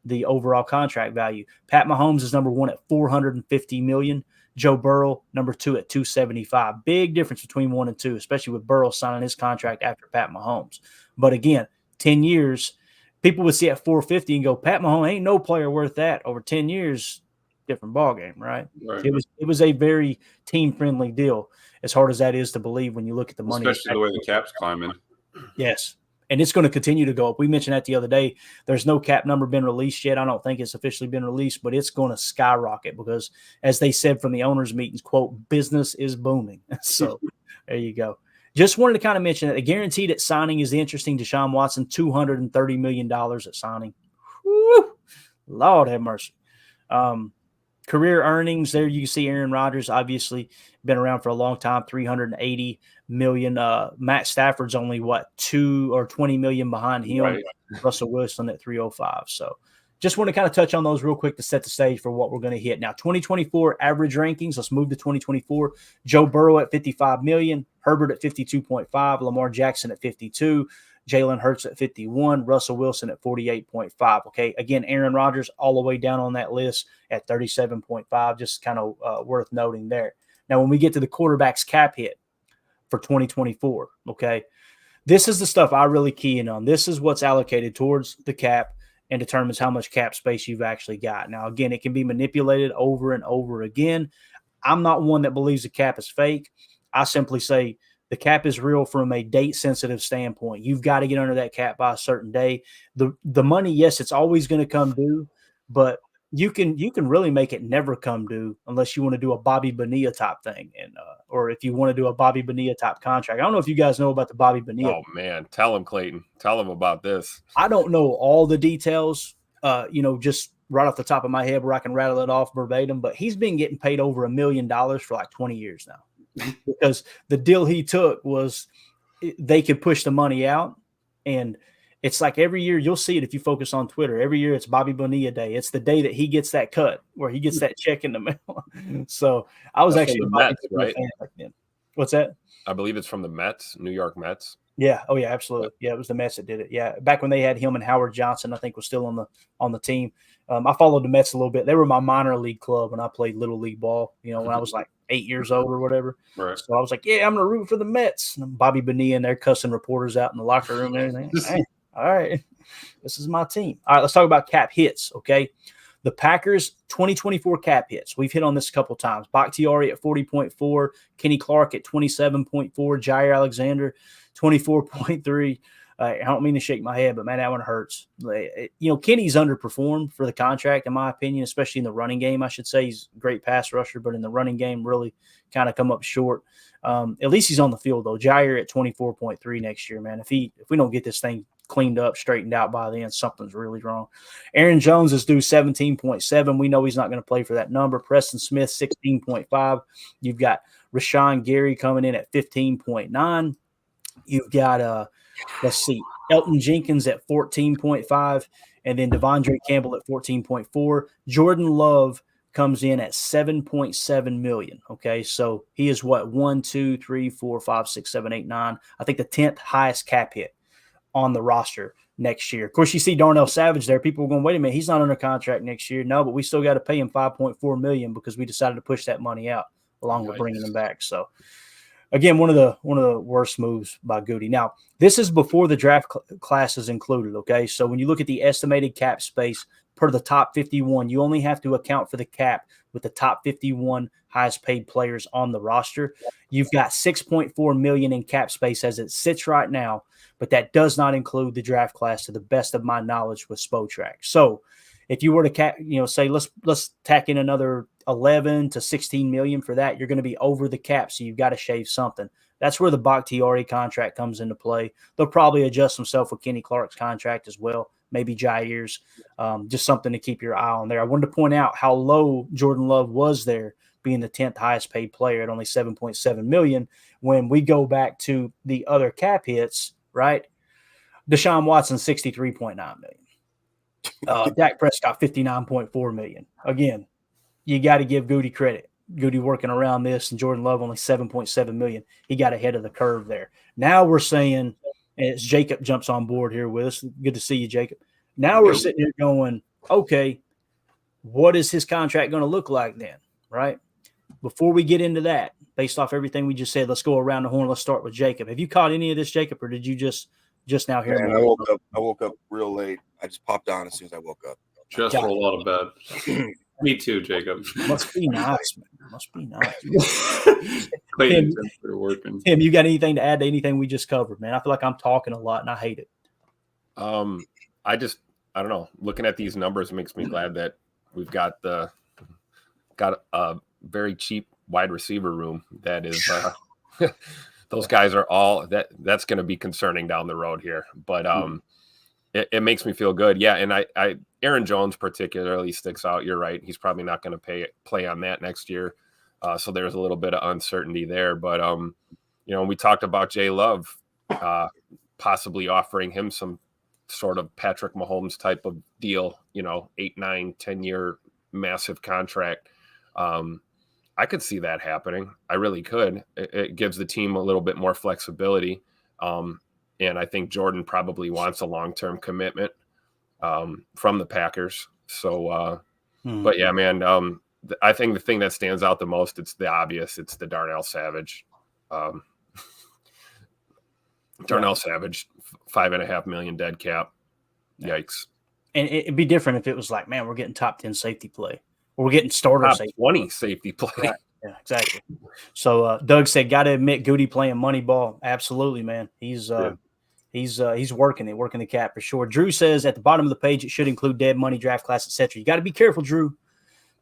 the overall contract value. Pat Mahomes is number one at $450 million. Joe Burrow, number two at $275. Big difference between 1 and 2, especially with Burrow signing his contract after Pat Mahomes. But again, 10 years, people would see at $450 and go, Pat Mahomes ain't no player worth that. Over 10 years, different ballgame, right? It was a very team-friendly deal, as hard as that is to believe when you look at the money. Especially the way the cap's climbing. Yes. And it's going to continue to go up. We mentioned that the other day. There's no cap number been released yet. I don't think it's officially been released, but it's going to skyrocket because, as they said from the owners' meetings, quote, business is booming. So there you go. Just wanted to kind of mention that the guaranteed at signing is the interesting Deshaun Watson, $230 million at signing. Woo! Lord have mercy. career earnings there, you can see Aaron Rodgers obviously been around for a long time, 380 million. Matt Stafford's only 2 or 20 million behind him. Right. Russell Wilson at 305. So just want to kind of touch on those real quick to set the stage for what we're going to hit. Now, 2024 average rankings. Let's move to 2024. Joe Burrow at 55 million, Herbert at 52.5, Lamar Jackson at 52, Jalen Hurts at 51, Russell Wilson at 48.5. Okay, again, Aaron Rodgers all the way down on that list at 37.5. Just kind of worth noting there. Now, when we get to the quarterback's cap hit for 2024, okay, this is the stuff I really key in on. This is what's allocated towards the cap and determines how much cap space you've actually got. Now, again, it can be manipulated over and over again. I'm not one that believes the cap is fake. I simply say the cap is real from a date-sensitive standpoint. You've got to get under that cap by a certain day. The money, yes, it's always going to come due, but you can really make it never come due unless you want to do a Bobby Bonilla type thing, and or if you want to do a Bobby Bonilla type contract. I don't know if you guys know about the Bobby Bonilla. Oh man, tell him, Clayton. Tell him about this. I don't know all the details, just right off the top of my head where I can rattle it off verbatim, but he's been getting paid over $1 million for like 20 years now because the deal he took was they could push the money out. And it's like every year you'll see it if you focus on Twitter. Every year it's Bobby Bonilla Day. It's the day that he gets that cut where he gets that check in the mail. So I was That's actually from the Mets, right? fan back then. What's that? I believe it's from the Mets, New York Mets. Yeah. Oh, yeah, absolutely. Yeah, it was the Mets that did it. Yeah, back when they had him and Howard Johnson, I think was still on the team. I followed the Mets a little bit. They were my minor league club when I played little league ball. When I was like 8 years old or whatever. Right. So I was like, yeah, I'm gonna root for the Mets. And Bobby Bonilla and they're cussing reporters out in the locker room and everything. Hey, all right, this is my team. All right, let's talk about cap hits. Okay. The Packers 2024 cap hits. We've hit on this a couple times. Bakhtiari at 40.4, Kenny Clark at 27.4, Jair Alexander 24.3. I don't mean to shake my head, but man, that one hurts. Kenny's underperformed for the contract, in my opinion, especially in the running game. I should say he's a great pass rusher, but in the running game, really kind of come up short. At least he's on the field though. Jair at 24.3 next year, man. If we don't get this thing cleaned up, straightened out by then, something's really wrong. Aaron Jones is due 17.7. We know he's not going to play for that number. Preston Smith 16.5. You've got Rashawn Gary coming in at 15.9. You've got let's see, Elton Jenkins at 14.5, and then Devondre Campbell at 14.4. Jordan Love comes in at 7.7 million. Okay, so he is what 1, 2, 3, 4, 5, 6, 7, 8, 9. I think the 10th highest cap hit on the roster next year. Of course, you see Darnell Savage there. People are going, wait a minute, he's not under contract next year. No, but we still got to pay him 5.4 million because we decided to push that money out along with bringing him back. So. Again, one of the worst moves by Goody. Now, this is before the draft class is included, okay? So when you look at the estimated cap space per the top 51, you only have to account for the cap with the top 51 highest paid players on the roster. You've got 6.4 million in cap space as it sits right now, but that does not include the draft class to the best of my knowledge with Spotrac. So if you were to say let's tack in another 11 to 16 million for that, you're going to be over the cap, so you've got to shave something. That's where the Bakhtiari contract comes into play. They'll probably adjust themselves with Kenny Clark's contract as well, maybe Jair's, just something to keep your eye on there. I wanted to point out how low Jordan Love was there, being the 10th highest paid player at only 7.7 million. When we go back to the other cap hits, right? Deshaun Watson, 63.9 million. Dak Prescott, 59.4 million. Again, you got to give Goody credit. Goody working around this, and Jordan Love only 7.7 million. He got ahead of the curve there. Now we're saying, as Jacob jumps on board here with us, good to see you, Jacob. Now we're sitting here going, okay, what is his contract going to look like then, right? Before we get into that, based off everything we just said, let's go around the horn. Let's start with Jacob. Have you caught any of this, Jacob, or did you just now hear me? I woke up real late. I just popped on as soon as I woke up. Just roll out of bed. Me too, Jacob. Must be nice, man. Must be nice. Clayton's working. Tim, you got anything to add to anything we just covered, man? I feel like I'm talking a lot, and I hate it. I don't know. Looking at these numbers makes me glad that we've got a very cheap wide receiver room. That is, those guys are all that's going to be concerning down the road here. But it makes me feel good. Yeah, and I Aaron Jones particularly sticks out. You're right. He's probably not going to play on that next year. So there's a little bit of uncertainty there. But we talked about Jay Love possibly offering him some sort of Patrick Mahomes type of deal, 8, 9, 10-year massive contract. I could see that happening. I really could. It gives the team a little bit more flexibility. And I think Jordan probably wants a long-term commitment from the Packers. So, but yeah, man, I think the thing that stands out the most, it's the obvious. It's the Darnell Savage. Darnell Savage, $5.5 million dead cap. Yikes. And it'd be different if it was like, man, we're getting top 10 safety play. Or we're getting starter top safety 20 safety play. Right. Yeah, exactly. So Doug said, got to admit, Goody playing money ball. Absolutely, man. He's working it, working the cap for sure. Drew says at the bottom of the page, it should include dead money, draft class, etc. You got to be careful, Drew,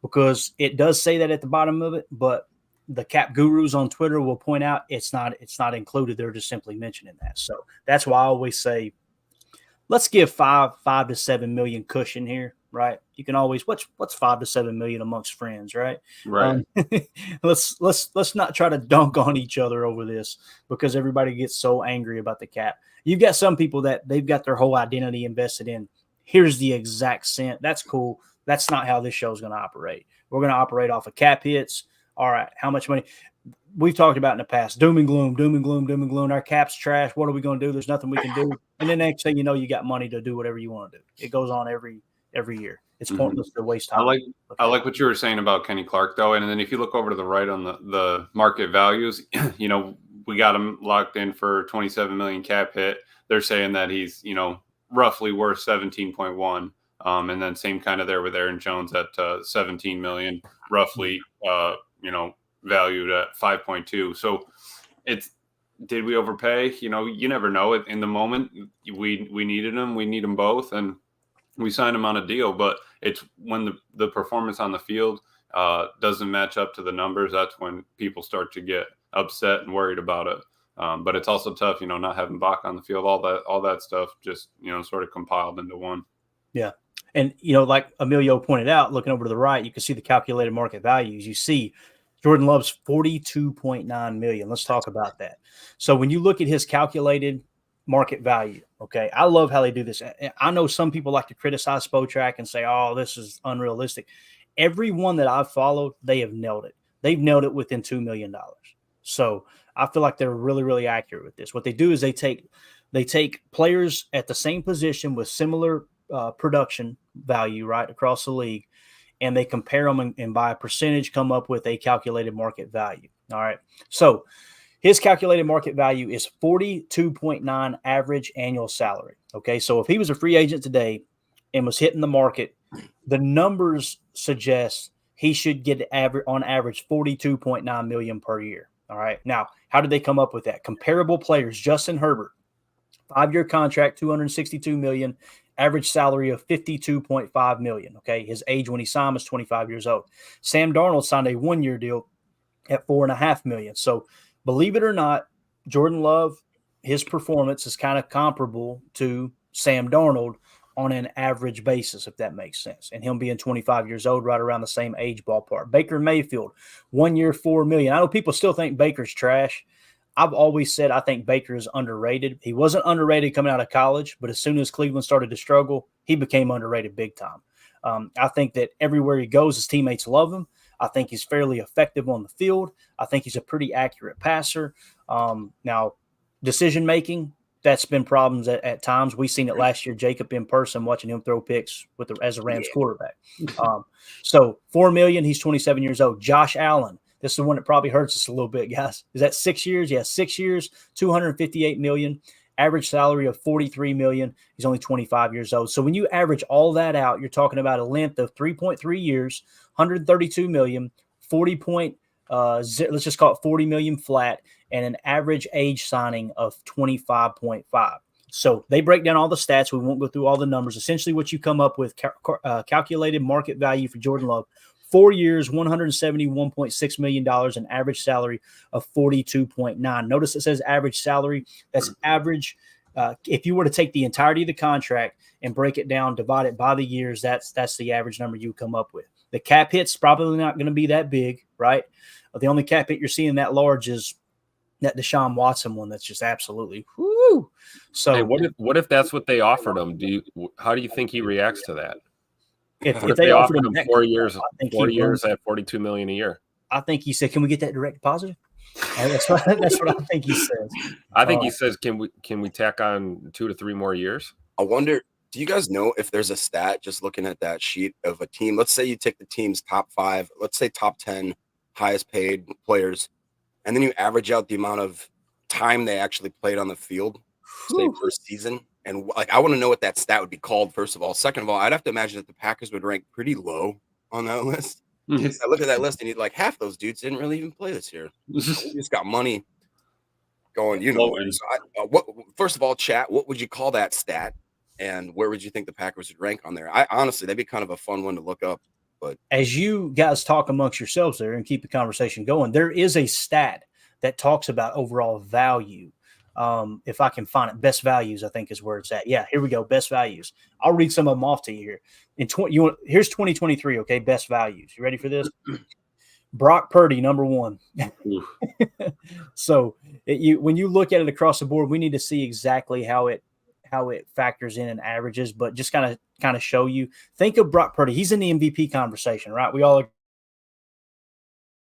because it does say that at the bottom of it, but the cap gurus on Twitter will point out it's not included. They're just simply mentioning that. So that's why I always say, let's give 5 to 7 million cushion here, right? You can always what's 5 to 7 million amongst friends, right? Right. Let's not try to dunk on each other over this because everybody gets so angry about the cap. You've got some people that they've got their whole identity invested in. Here's the exact cent. That's cool. That's not how this show is going to operate. We're going to operate off of cap hits. All right, how much money? We've talked about in the past, doom and gloom, doom and gloom, doom and gloom. Our cap's trash. What are we going to do? There's nothing we can do. And then next thing you know, you got money to do whatever you want to do. It goes on every year. It's pointless to waste time. I like what you were saying about Kenny Clark, though. And then if you look over to the right on the market values, we got him locked in for 27 million cap hit. They're saying that he's, roughly worth 17.1. And then same kind of there with Aaron Jones at 17 million, roughly, valued at 5.2. So did we overpay? You never know. In the moment, we needed him. We need them both. And we signed him on a deal. But it's when the performance on the field doesn't match up to the numbers, that's when people start to get upset and worried about it. But it's also tough, not having Bach on the field, all that stuff just, sort of compiled into one. Yeah. And, like Emilio pointed out, looking over to the right, you can see the calculated market values. You see Jordan Love's $42.9 million. Let's talk about that. So when you look at his calculated market value, okay, I love how they do this. I know some people like to criticize Spotrac and say, oh, this is unrealistic. Every one that I've followed, they have nailed it. They've nailed it within $2 million. So I feel like they're really, really accurate with this. What they do is they take players at the same position with similar production value right across the league, and they compare them and by a percentage come up with a calculated market value. All right. So his calculated market value is 42.9 average annual salary. Okay. So if he was a free agent today and was hitting the market, the numbers suggest he should get on average 42.9 million per year. All right. Now, how did they come up with that? Comparable players, Justin Herbert, 5-year contract, $262 million. Average salary of $52.5 million. Okay. His age when he signed was 25 years old. Sam Darnold signed a 1-year deal at $4.5 million. So believe it or not, Jordan Love, his performance is kind of comparable to Sam Darnold on an average basis, if that makes sense. And him being 25 years old, right around the same age ballpark. Baker Mayfield, 1 year, $4 million. I know people still think Baker's trash. I've always said I think Baker is underrated. He wasn't underrated coming out of college, but as soon as Cleveland started to struggle, he became underrated big time. I think that everywhere he goes, his teammates love him. I think he's fairly effective on the field. I think he's a pretty accurate passer. Now, decision-making, that's been problems at times. We seen it last year, Jacob in person, watching him throw picks as a Rams quarterback. So $4 million, he's 27 years old. Josh Allen. This is the one that probably hurts us a little bit, guys. Is that 6 years? Yeah, 6 years, $258 million. Average salary of $43 million. He's only 25 years old. So when you average all that out, you're talking about a length of 3.3 years, $132 million, let's just call it $40 million flat, and an average age signing of 25.5. So they break down all the stats. We won't go through all the numbers. Essentially what you come up with, calculated market value for Jordan Love, 4 years, $171.6 million, an average salary of $42.9. Notice it says average salary. That's average if you were to take the entirety of the contract and break it down, divide it by the years, that's the average number you come up with. The cap hit's probably not going to be that big, right? The only cap hit you're seeing that large is that Deshaun Watson one. That's just absolutely whoo. So hey, what if that's what they offered him? How do you think he reacts to that? If they offered him 4 years, 4 years at $42 million a year? I think he said, "Can we get that direct deposit?" That's what I think he says. I think he says, "Can we tack on 2 to 3 more years?" I wonder, do you guys know if there's a stat just looking at that sheet of a team? Let's say you take the team's top 5, let's say top 10 highest paid players, and then you average out the amount of time they actually played on the field, say per season. And like, I want to know what that stat would be called, first of all. Second of all, I'd have to imagine that the Packers would rank pretty low on that list. I look at that list and like half those dudes didn't really even play this year. We just got money going, first of all, chat, what would you call that stat? And where would you think the Packers would rank on there? Honestly, that'd be kind of a fun one to look up. But as you guys talk amongst yourselves there and keep the conversation going, there is a stat that talks about overall value. If I can find it, best values, I think is where it's at. Yeah, here we go. Best values. I'll read some of them off to you here. Here's 2023. Okay, best values. You ready for this? Brock Purdy, number 1. So when you look at it across the board, we need to see exactly how it factors in and averages, but just kind of show you. Think of Brock Purdy. He's in the MVP conversation, right? We all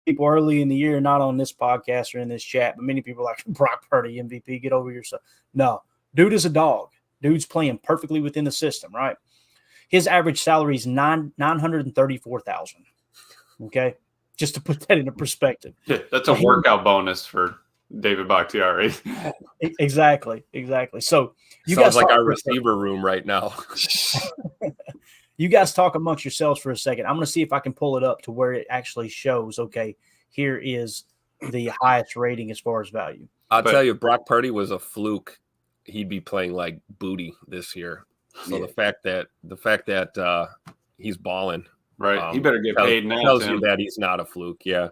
people early in the year, not on this podcast or in this chat, but many people are like, Brock Purdy, MVP, get over yourself. No, dude is a dog. Dude's playing perfectly within the system, right? His average salary is $934,000. Okay, just to put that into perspective. Yeah, that's a workout bonus for David Bakhtiari. Exactly. So you sounds guys like our receiver room right now. You guys talk amongst yourselves for a second. I'm going to see if I can pull it up to where it actually shows, okay, here is the highest rating as far as value. I'll tell you, if Brock Purdy was a fluke, he'd be playing like booty this year. So the fact that he's balling, right? He better get paid now. Tells you that he's not a fluke. Yeah.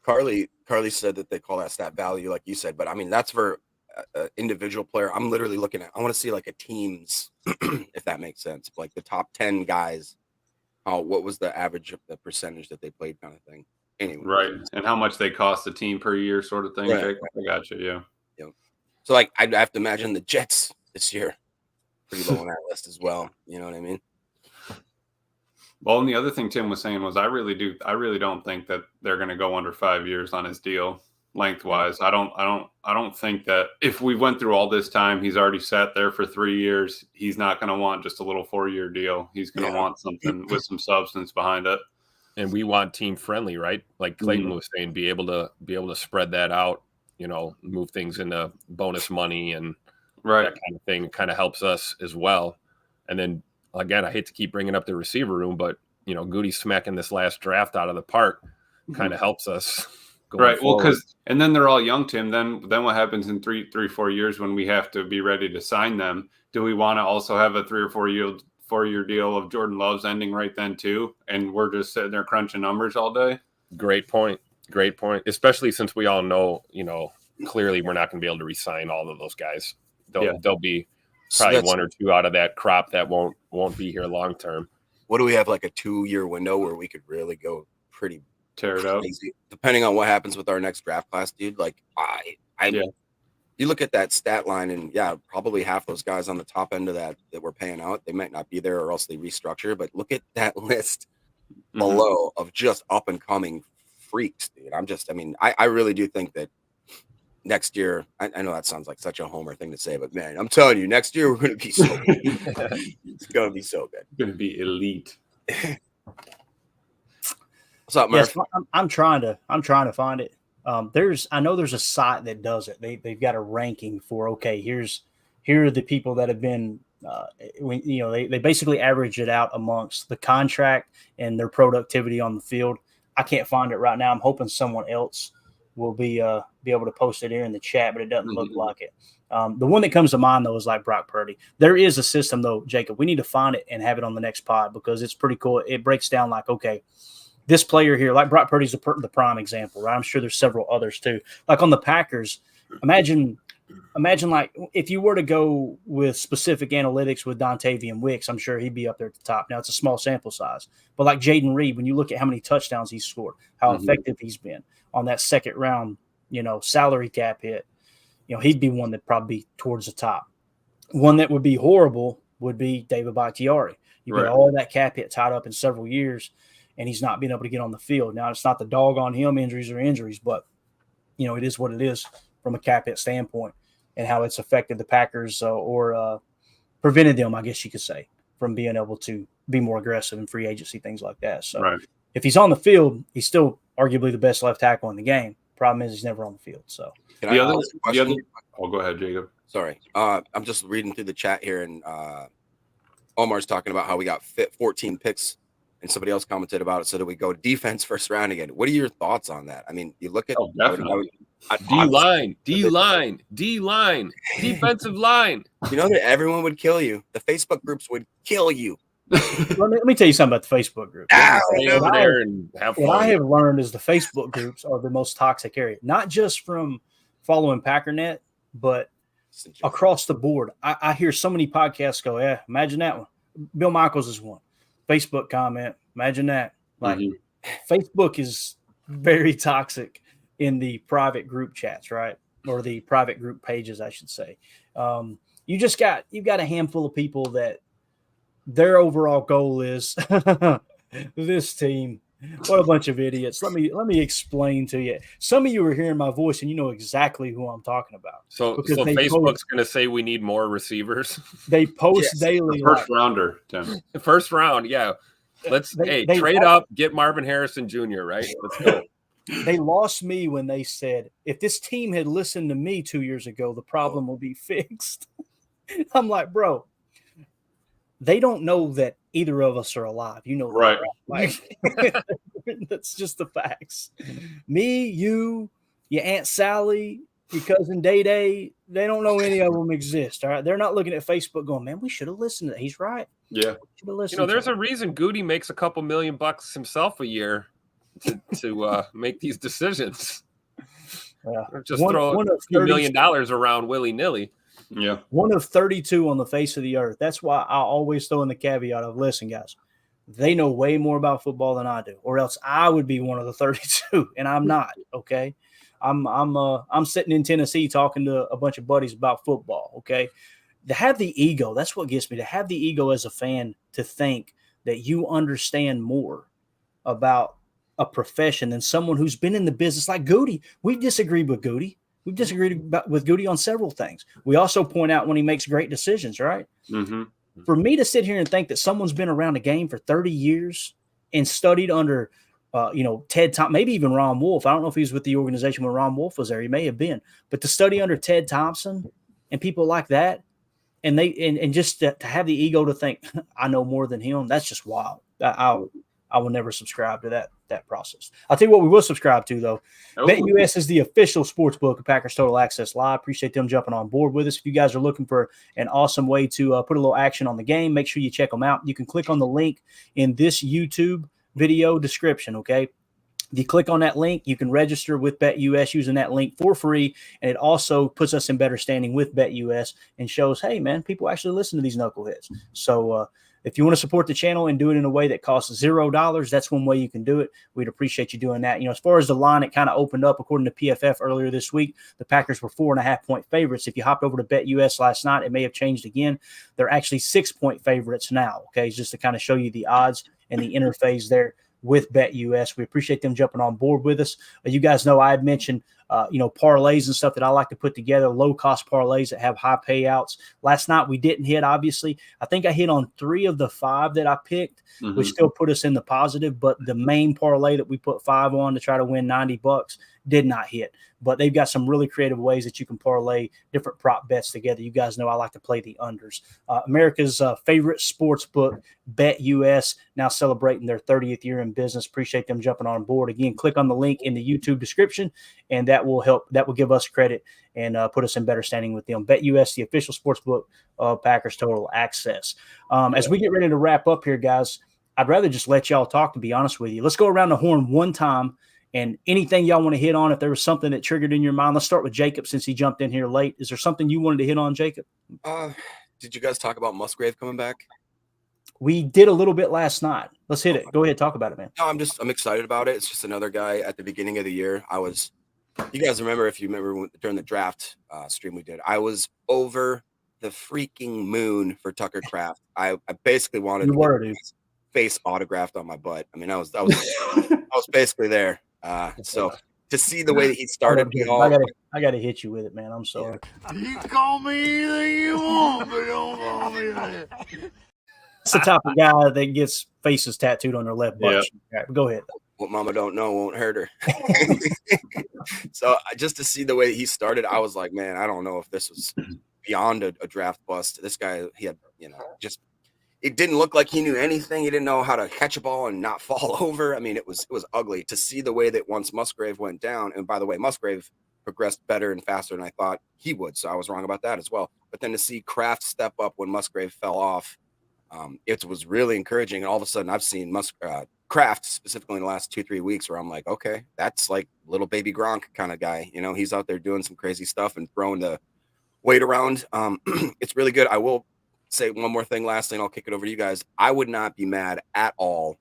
Carly said that they call that stat value, like you said, but I mean that's for an individual player. I'm literally looking at. I want to see like a team's, if that makes sense, like the top 10 guys. What was the average of the percentage that they played, kind of thing. Anyway, right, and how much they cost the team per year, sort of thing. Right. I got you. Yeah. So like I have to imagine the Jets this year pretty low on that list as well. You know what I mean? Well, and the other thing Tim was saying was I really don't think that they're going to go under 5 years on his deal lengthwise. I don't think that if we went through all this time, he's already sat there for 3 years. He's not going to want just a little 4-year deal. He's going to want something with some substance behind it. And we want team friendly, right? Like Clayton was saying, be able to spread that out, move things into bonus money and that kind of thing. Kind of helps us as well. And then again, I hate to keep bringing up the receiver room, but Goody smacking this last draft out of the park kind of helps us. Right. Well, and then they're all young, Tim. Then what happens in 3-4 years when we have to be ready to sign them? Do we want to also have a 3 or 4 year deal of Jordan Love's ending right then too? And we're just sitting there crunching numbers all day. Great point. Especially since we all know, clearly we're not going to be able to re-sign all of those guys. There'll be probably 1 or 2 out of that crop that won't be here long term. What do we have, like a 2-year window where we could really go pretty tear it up, depending on what happens with our next draft class, dude? Like you look at that stat line and probably half those guys on the top end of that we're paying out, they might not be there or else they restructure. But look at that list below of just up and coming freaks, dude. I really do think that next year, I know that sounds like such a homer thing to say, but man, I'm telling you, next year we're going to be so good. It's going to be so good. It's going to be elite. What's up, Murph? Yes, I'm trying to find it. I know there's a site that does it. They've got a ranking for, here are the people that have been, they basically average it out amongst the contract and their productivity on the field. I can't find it right now. I'm hoping someone else will be able to post it here in the chat, but it doesn't look like it. The one that comes to mind, though, is like Brock Purdy. There is a system, though, Jacob. We need to find it and have it on the next pod because it's pretty cool. It breaks down like, this player here, like Brock Purdy's the prime example, right? I'm sure there's several others too. Like on the Packers, imagine imagine like if you were to go with specific analytics with Dontavian Wicks, I'm sure he'd be up there at the top. Now it's a small sample size, but like Jaden Reed, when you look at how many touchdowns he's scored, how effective he's been on that second round, salary cap hit, he'd be one that probably be towards the top. One that would be horrible would be David Bakhtiari. You get all that cap hit tied up in several years, and he's not being able to get on the field. Now it's not the dog on him, injuries are injuries, but it is what it is from a cap hit standpoint. And how it's affected the Packers or prevented them, I guess you could say, from being able to be more aggressive in free agency, things like that. So if he's on the field, he's still arguably the best left tackle in the game. Problem is he's never on the field. So oh, go ahead, Jacob. Sorry. I'm just reading through the chat here, and Omar's talking about how we got 14 picks, and somebody else commented about it. So that we go defense first round again. What are your thoughts on that? I mean, you look at D-line, defensive line. You know that everyone would kill you. The Facebook groups would kill you. Let me tell you something about the Facebook group. What I have learned is the Facebook groups are the most toxic area, not just from following Packernet, but across the board. I hear so many podcasts go, imagine that one. Bill Michaels is one. Facebook comment, imagine that. Like Facebook is very toxic in the private group chats, right? Or the private group pages, I should say. You've got a handful of people that their overall goal is this team. What a bunch of idiots. Let me explain to you. Some of you are hearing my voice and you know exactly who I'm talking about. So Facebook's going to say we need more receivers. They post daily. First rounder, Tim. The first round, yeah. Let's trade up, get Marvin Harrison Jr., right? Let's go. They lost me when they said, if this team had listened to me 2 years ago, the problem will be fixed. I'm like, bro, they don't know that either of us are alive. You know, right? Like, that's just the facts. Me, you, your Aunt Sally, your cousin Day Day, they don't know any of them exist. All right. They're not looking at Facebook going, man, we should have listened to that. He's right. Yeah. There's a reason Goody makes a couple $1 million himself a year to make these decisions. Just throw a few $1 million around willy-nilly. Yeah. One of 32 on the face of the earth. That's why I always throw in the caveat of, listen, guys, they know way more about football than I do, or else I would be one of the 32, and I'm not. Okay. I'm sitting in Tennessee talking to a bunch of buddies about football. Okay. To have the ego, that's what gets me. To have the ego as a fan to think that you understand more about a profession than someone who's been in the business like Goody. We've disagreed with Goody. We've disagreed with Goody on several things. We also point out when he makes great decisions, right? Mm-hmm. For me to sit here and think that someone's been around the game for 30 years and studied under, Ted Thompson, maybe even Ron Wolf. I don't know if he was with the organization when Ron Wolf was there. He may have been. But to study under Ted Thompson and people like that, and just to have the ego to think I know more than him, that's just wild. I will never subscribe to that process. I'll tell you what we will subscribe to, though. BetUS is the official sports book of Packers Total Access Live. Appreciate them jumping on board with us. If you guys are looking for an awesome way to put a little action on the game, make sure you check them out. You can click on the link in this YouTube video description, okay? If you click on that link, you can register with BetUS using that link for free, and it also puts us in better standing with BetUS and shows, hey, man, people actually listen to these knuckleheads. So, if you want to support the channel and do it in a way that costs $0, that's one way you can do it. We'd appreciate you doing that. As far as the line, it kind of opened up according to PFF earlier this week. The Packers were 4.5-point favorites. If you hopped over to BetUS last night, it may have changed again. They're actually 6-point favorites now. Okay, just to kind of show you the odds and the interface there with BetUS. We appreciate them jumping on board with us. You guys know I had mentioned parlays and stuff that I like to put together, low-cost parlays that have high payouts. Last night we didn't hit, obviously. I think I hit on 3 of the 5 that I picked, which still put us in the positive, but the main parlay that we put 5 on to try to win $90 did not hit. But they've got some really creative ways that you can parlay different prop bets together. You guys know I like to play the unders. America's favorite sports book, BetUS, now celebrating their 30th year in business. Appreciate them jumping on board. Again, click on the link in the YouTube description, and that will help. That will give us credit and put us in better standing with them. BetUS, the official sports book of Packers Total Access. As we get ready to wrap up here, guys, I'd rather just let y'all talk, to be honest with you. Let's go around the horn one time And anything y'all want to hit on, if there was something that triggered in your mind, let's start with Jacob since he jumped in here late. Is there something you wanted to hit on, Jacob? Did you guys talk about Musgrave coming back? We did a little bit last night. Let's hit it. Go ahead, talk about it, man. No, I'm excited about it. It's just another guy at the beginning of the year. You guys remember, if you remember during the draft stream we did, I was over the freaking moon for Tucker Kraft. I basically wanted to get his face autographed on my butt. I mean, I was basically there. So to see the way that he started, I got to hit you with it, man. I'm sorry. You call me anything you want, but don't call me that. It's the type of guy that gets faces tattooed on their left butt. Yeah. Right, go ahead. What mama don't know won't hurt her. So just to see the way he started, I was like, man, I don't know if this was beyond a draft bust. This guy, he had, just it didn't look like he knew anything. He didn't know how to catch a ball and not fall over. I mean, it was ugly to see the way that once Musgrave went down. And by the way, Musgrave progressed better and faster than I thought he would. So I was wrong about that as well. But then to see Kraft step up when Musgrave fell off, it was really encouraging. And all of a sudden I've seen Kraft specifically in the last 2-3 weeks where I'm like, okay, that's like little baby Gronk kind of guy. He's out there doing some crazy stuff and throwing the weight around. It's really good. I will say one more thing lastly, and I'll kick it over to you guys. I would not be mad at all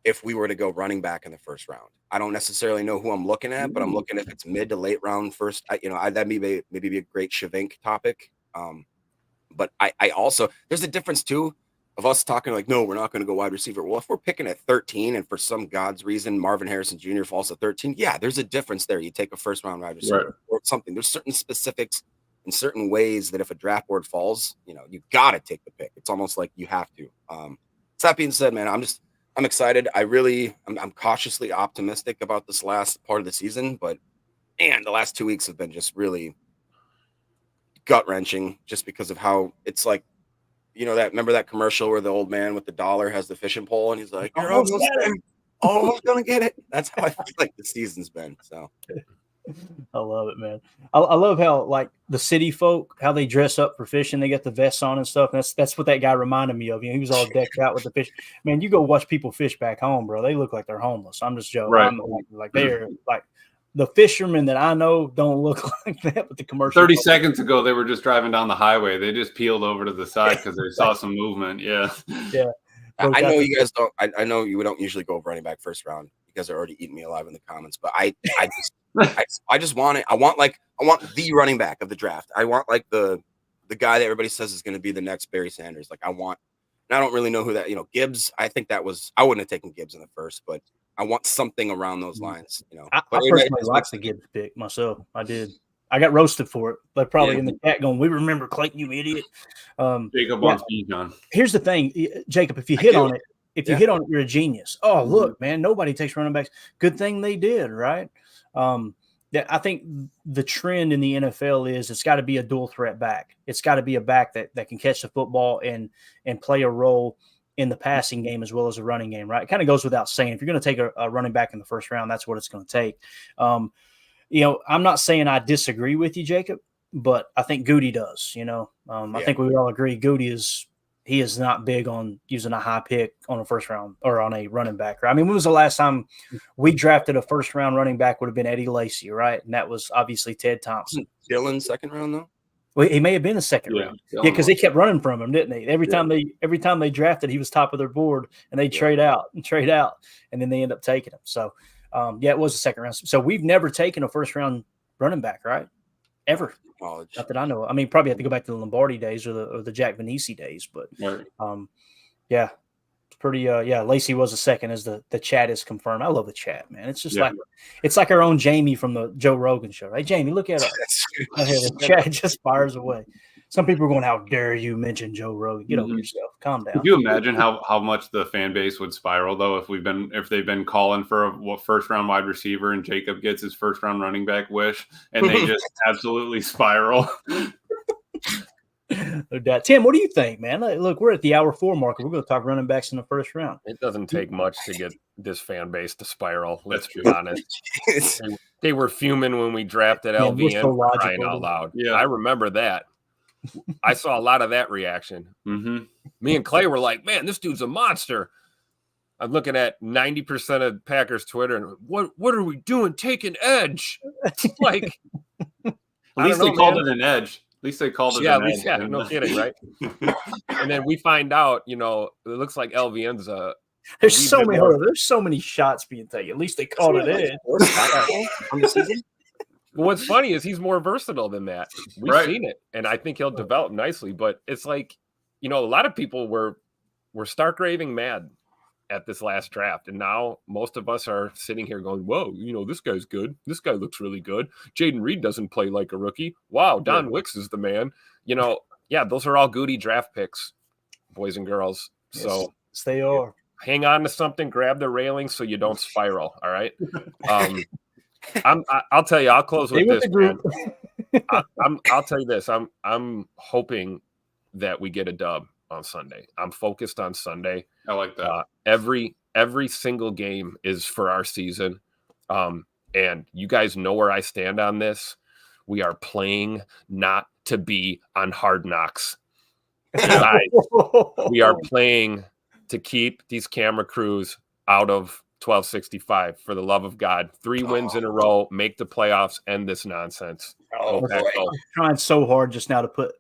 if we were to go running back in the first round. I don't necessarily know who I'm looking at, but I'm looking if it's mid to late round first. That'd be maybe a great Shavink topic. But I also, there's a difference too of us talking like, no, we're not going to go wide receiver. Well, if we're picking at 13 and for some God's reason, Marvin Harrison Jr. falls to 13, yeah, there's a difference there. You take a first round wide receiver or something. There's certain specifics in certain ways that if a draft board falls, you got to take the pick. It's almost like you have to. That being said, man, I'm excited. I'm cautiously optimistic about this last part of the season, but man, the last 2 weeks have been just really gut wrenching just because of how it's like, remember that commercial where the old man with the dollar has the fishing pole and he's like, you're almost gonna get it. That's how I feel like the season's been. So I love it, man. I love how like the city folk, how they dress up for fishing. They got the vests on and stuff. And that's what that guy reminded me of. He was all decked out with the fish. Man, you go watch people fish back home, bro. They look like they're homeless. I'm just joking. Right. I'm like they're like the fishermen that I know don't look like that, but the commercial. 30 seconds ago, they were just driving down the highway. They just peeled over to the side because they saw some movement. Yeah. Yeah. I know you guys don't. I know you don't usually go running back first round. You guys are already eating me alive in the comments, but I just want it. I want the running back of the draft. I want like the guy that everybody says is going to be the next Barry Sanders. Like I don't really know who that. Gibbs. I think I wouldn't have taken Gibbs in the first, but I want something around those lines. I personally liked the Gibbs pick myself. I did. I got roasted for it, but probably in the chat going, "We remember Clayton, you idiot." Jacob wants Bijan. Here's the thing, Jacob. If you hit on it, you're a genius. Oh, look, man, nobody takes running backs. Good thing they did, right? I think the trend in the NFL is it's got to be a dual threat back. It's got to be a back that can catch the football and play a role in the passing game as well as the running game, right? It kind of goes without saying. If you're going to take a running back in the first round, that's what it's going to take. I'm not saying I disagree with you, Jacob, but I think Goody does. I think we would all agree Goody is not big on using a high pick on a first round or on a running back. Right? I mean, when was the last time we drafted a first round running back? Would have been Eddie Lacy, right? And that was obviously Ted Thompson. Dylan second round though. Well, he may have been a second round. Yeah, because they kept running from him, didn't they? Every time they drafted, he was top of their board, and they trade out, and then they end up taking him. So, it was a second round. So we've never taken a first round running back, right? Ever. College. Not that I know. I mean, probably have to go back to the Lombardi days or the Jack Venisi days, but it's pretty. Lacy was a second, as the chat is confirmed. I love the chat, man. It's just like our own Jamie from the Joe Rogan show, right? Jamie, look at us. The chat just fires away. Some people are going, "How dare you mention Joe Rogan? Get over yourself. Calm down." Could you imagine how much the fan base would spiral though if they've been calling for a first round wide receiver and Jacob gets his first round running back wish and they just absolutely spiral? No doubt. Tim, what do you think, man? Look, we're at the hour 4 mark. We're going to talk running backs in the first round. It doesn't take much to get this fan base to spiral. Let's be honest. They were fuming when we drafted LVN, so crying out loud. Yeah, I remember that. I saw a lot of that reaction. Mm-hmm. Me and Clay were like, "Man, this dude's a monster." I'm looking at 90% of Packers Twitter, and what are we doing? Taking edge, like. At least they called it an edge. At least they called it an edge. Yeah, no kidding, right? And then we find out, it looks like LVN's There's so many shots being taken. At least they called it edge. On the season. But what's funny is he's more versatile than that. We've seen it, and I think he'll develop nicely. But it's like, a lot of people were stark raving mad at this last draft, and now most of us are sitting here going, "Whoa, this guy's good. This guy looks really good. Jaden Reed doesn't play like a rookie. Wow, Don Wicks is the man." Those are all Goody draft picks, boys and girls. So yes, they are. Hang on to something, grab the railing so you don't spiral. All right. I'll tell you. I'll close with this, man. I'll tell you this. I'm hoping that we get a dub on Sunday. I'm focused on Sunday. I like that. Every single game is for our season. And you guys know where I stand on this. We are playing not to be on Hard Knocks. Guys, we are playing to keep these camera crews out of 1265. For the love of God, 3 wins in a row, make the playoffs, end this nonsense. I'm trying so hard just now to put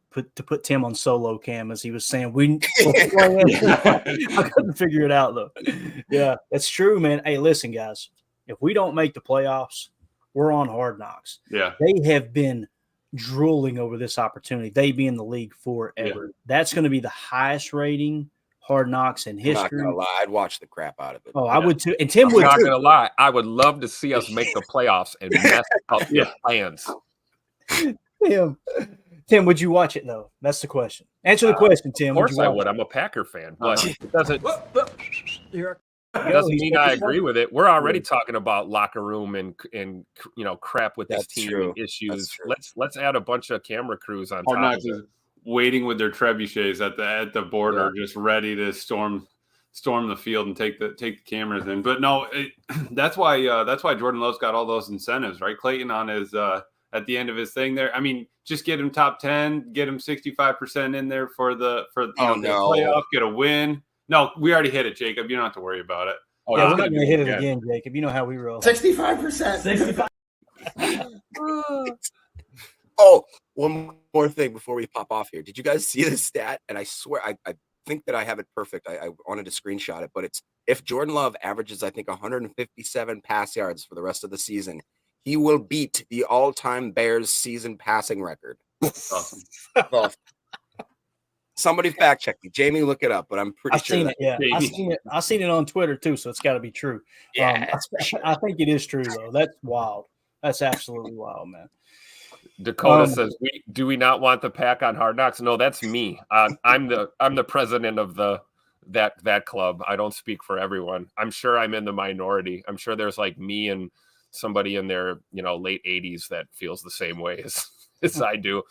Tim on solo cam, as he was saying. I couldn't figure it out though. Yeah, that's true, man. Hey, listen, guys, if we don't make the playoffs, we're on Hard Knocks. Yeah, they have been drooling over this opportunity. They be in the league forever. Yeah. That's going to be the highest rating Hard Knocks in history. I'm not gonna lie, I'd watch the crap out of it. Oh, I would too. And Tim would too. I'm not gonna lie. I would love to see us make the playoffs and mess up your plans. Tim, would you watch it though? That's the question. Answer the question, Tim. Of course I would. I'm a Packer fan, but it doesn't mean I agree with it. We're already talking about locker room and crap with this team and issues. Let's add a bunch of camera crews on top of it. Waiting with their trebuchets at the border, just ready to storm the field and take the cameras in. But no, that's why Jordan Love's got all those incentives, right? Clayton on his at the end of his thing there. I mean, just get him top 10, get him 65% in there for the playoff, get a win. No, we already hit it, Jacob. You don't have to worry about it. Oh, yeah, we're not going to hit it again, Jacob. You know how we roll. 65%. Oh, one more thing before we pop off here. Did you guys see this stat? And I swear, I think that I have it perfect. I wanted to screenshot it, but it's if Jordan Love averages, I think, 157 pass yards for the rest of the season, he will beat the all-time Bears season passing record. Awesome. Well, somebody fact check me. Jamie, look it up, but I'm pretty sure. Seen it, yeah. I've seen it on Twitter too, so it's got to be true. Yeah, I think it is true though. That's wild. That's absolutely wild, man. Dakota says, "Do we not want the Pack on Hard Knocks?" No, that's me. I'm the president of that club. I don't speak for everyone. I'm sure I'm in the minority. I'm sure there's like me and somebody in their late 80s that feels the same way as I do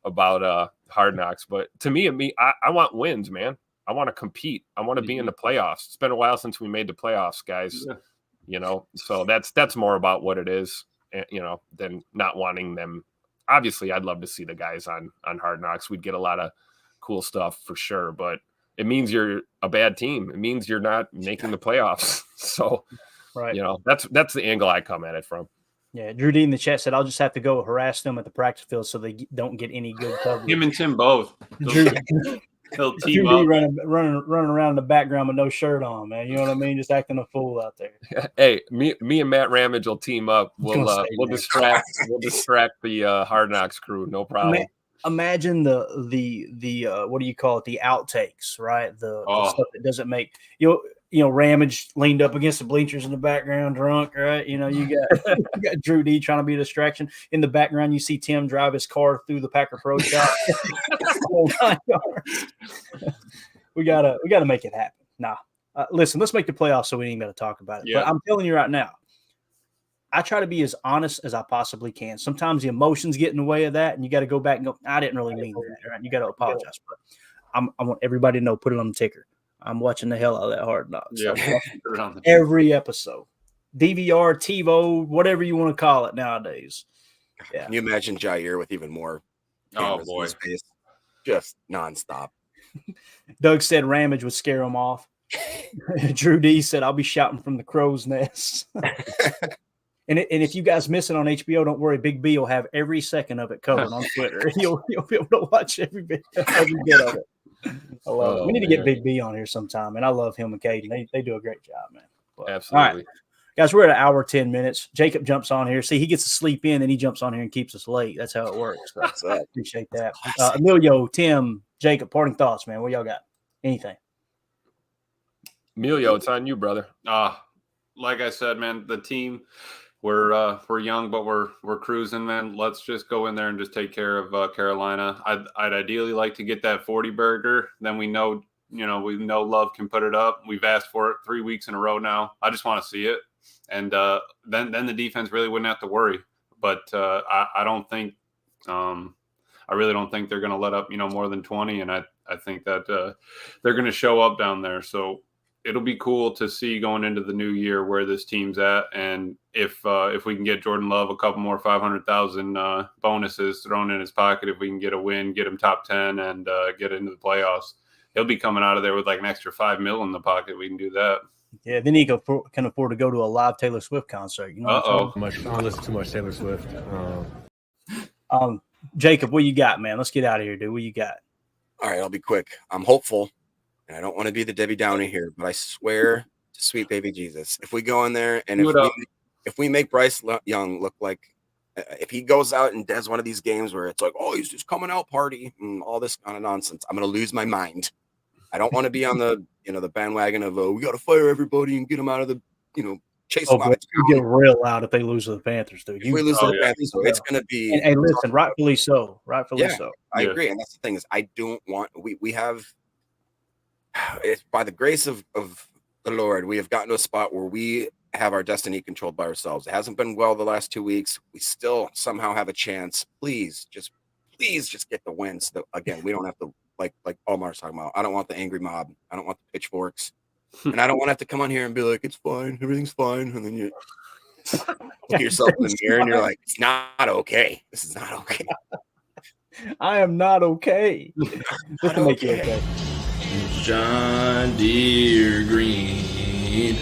about Hard Knocks. But to me, I want wins, man. I want to compete. I want to be in the playoffs. It's been a while since we made the playoffs, guys. Yeah. So that's more about what it is, than not wanting them. Obviously, I'd love to see the guys on Hard Knocks. We'd get a lot of cool stuff for sure, but it means you're a bad team. It means you're not making the playoffs. So, right. That's the angle I come at it from. Yeah, Drew D in the chat said, "I'll just have to go harass them at the practice field so they don't get any good coverage." Him and Tim both. They'll team Drew up. D running around in the background with no shirt on, man. You know what I mean? Just acting a fool out there. Hey, me and Matt Ramage will team up. We'll distract the Hard Knocks crew. No problem. Imagine the what do you call it? The outtakes, right? The stuff that doesn't make Ramage leaned up against the bleachers in the background, drunk, right? You got Drew D trying to be a distraction. In the background, you see Tim drive his car through the Packer Pro Shop. We gotta make it happen. Nah, listen, let's make the playoffs so we ain't gonna talk about it. Yeah. But I'm telling you right now, I try to be as honest as I possibly can. Sometimes the emotions get in the way of that, and you got to go back and go, I didn't really mean that. Right? You got to apologize. But I want everybody to know, put it on the ticker. I'm watching the hell out of that Hard Knocks. Yeah, every episode. DVR, TiVo, whatever you want to call it nowadays. Yeah. Can you imagine Jair with even more boy, space? Just nonstop. Doug said Ramage would scare him off. Drew D said, "I'll be shouting from the crow's nest." And if you guys miss it on HBO, don't worry. Big B will have every second of it covered on Twitter. You'll be able to watch every bit of it. I love it. We need to get Big B on here sometime, and I love him and Caden. They do a great job, man. But, absolutely. All right, guys, we're at an hour 10 minutes. Jacob jumps on here. See, he gets to sleep in, and he jumps on here and keeps us late. That's how it works. So I appreciate that. Emilio, Tim, Jacob, parting thoughts, man. What y'all got? Anything? Emilio, it's on you, brother. Like I said, man, the team. We're young, but we're cruising, man. Let's just go in there and just take care of Carolina. I'd ideally like to get that 40 burger. Then we know Love can put it up. We've asked for it 3 weeks in a row now. I just want to see it, and then the defense really wouldn't have to worry. But I don't think I really don't think they're going to let up more than 20, and I think that they're going to show up down there. So it'll be cool to see going into the new year where this team's at, and if we can get Jordan Love a couple more 500,000 bonuses thrown in his pocket, if we can get a win, get him top 10, and get into the playoffs, he'll be coming out of there with like an extra $5 million in the pocket. We can do that. Yeah, then he can afford to go to a live Taylor Swift concert. You know. I don't listen too much Taylor Swift. Jacob, what you got, man? Let's get out of here, dude. What you got? All right, I'll be quick. I'm hopeful. And I don't want to be the Debbie Downer here, but I swear to sweet baby Jesus, if we go in there and if we make Bryce Young look like, if he goes out and does one of these games where it's like, oh, he's just coming out party and all this kind of nonsense, I'm going to lose my mind. I don't want to be on the bandwagon of, we got to fire everybody and get them out of the, chase them out. You get real loud if they lose to the Panthers, dude. If we lose to the Panthers, so it's going to be. And listen, rightfully so. I agree. And that's the thing is, I don't want, we have. It's by the grace of the Lord, we have gotten to a spot where we have our destiny controlled by ourselves. It hasn't been well the last 2 weeks. We still somehow have a chance. Please just get the wins. So again, we don't have to like Omar's talking about. I don't want the angry mob. I don't want the pitchforks, and I don't want to have to come on here and be like, "It's fine, everything's fine," and then you look at yourself in the mirror and you're like, "It's not okay. This is not okay. I am not okay." Just to make you okay. John Deere green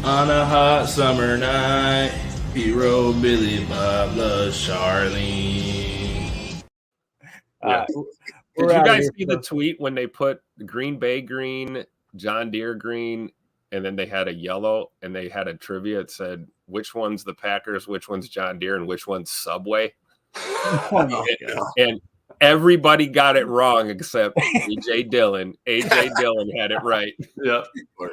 on a hot summer night. He rode Billy Bob loves Charlene. Yeah. Did you guys see the tweet when they put Green Bay green, John Deere green, and then they had a yellow, and they had a trivia? It said which one's the Packers, which one's John Deere, and which one's Subway. And everybody got it wrong except AJ Dillon. AJ Dillon had it right. Yeah,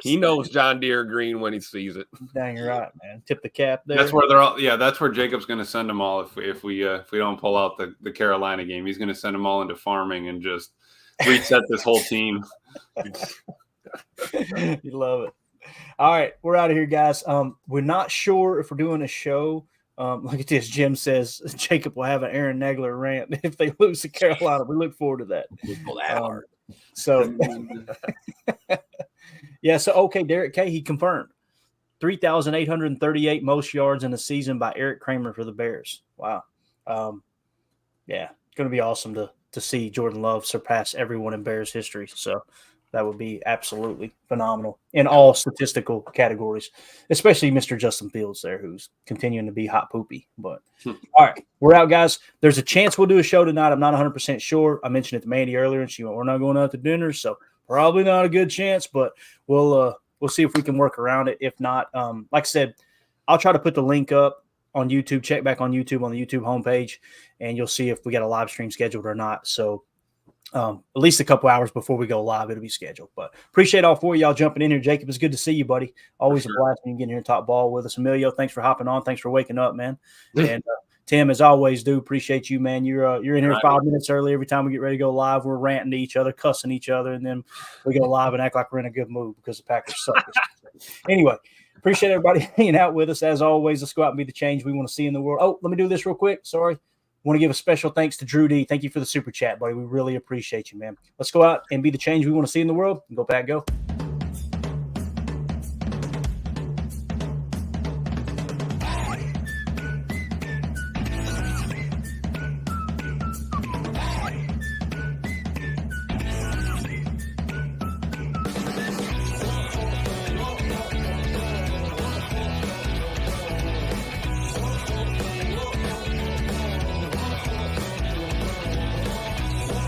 he knows John Deere green when he sees it. Dang right, man. Tip the cap there. That's where they're all. Yeah, that's where Jacob's going to send them all. If we don't pull out the Carolina game, he's going to send them all into farming and just reset this whole team. You love it. All right, we're out of here, guys. We're not sure if we're doing a show. Look at this. Jim says Jacob will have an Aaron Nagler rant if they lose to Carolina. We look forward to that. So, yeah. So, okay, Derek K. He confirmed 3,838 most yards in the season by Eric Kramer for the Bears. Wow. Yeah, it's going to be awesome to see Jordan Love surpass everyone in Bears history. So that would be absolutely phenomenal in all statistical categories, especially Mr. Justin Fields there, who's continuing to be hot poopy. But all right, we're out, guys. There's a chance we'll do a show tonight. I'm not 100% sure. I mentioned it to Mandy earlier, and she went, "We're not going out to dinner, so probably not a good chance." But we'll see if we can work around it. If not, like I said, I'll try to put the link up on YouTube. Check back on YouTube on the YouTube homepage, and you'll see if we got a live stream scheduled or not. So. At least a couple hours before we go live, it'll be scheduled. But appreciate all four of y'all jumping in here. Jacob, it's good to see you, buddy. Always a blast when you get in here and talk ball with us. Emilio, thanks for hopping on. Thanks for waking up, man. And Tim, as always, do appreciate you, man. You're in here 5 minutes early every time we get ready to go live. We're ranting to each other, cussing each other, and then we go live and act like we're in a good mood because the Packers suck. Anyway, appreciate everybody hanging out with us. As always, let's go out and be the change we want to see in the world. Oh, let me do this real quick. Sorry. Want to give a special thanks to Drew D. Thank you for the super chat, buddy. We really appreciate you, man. Let's go out and be the change we want to see in the world. Go Pack, go.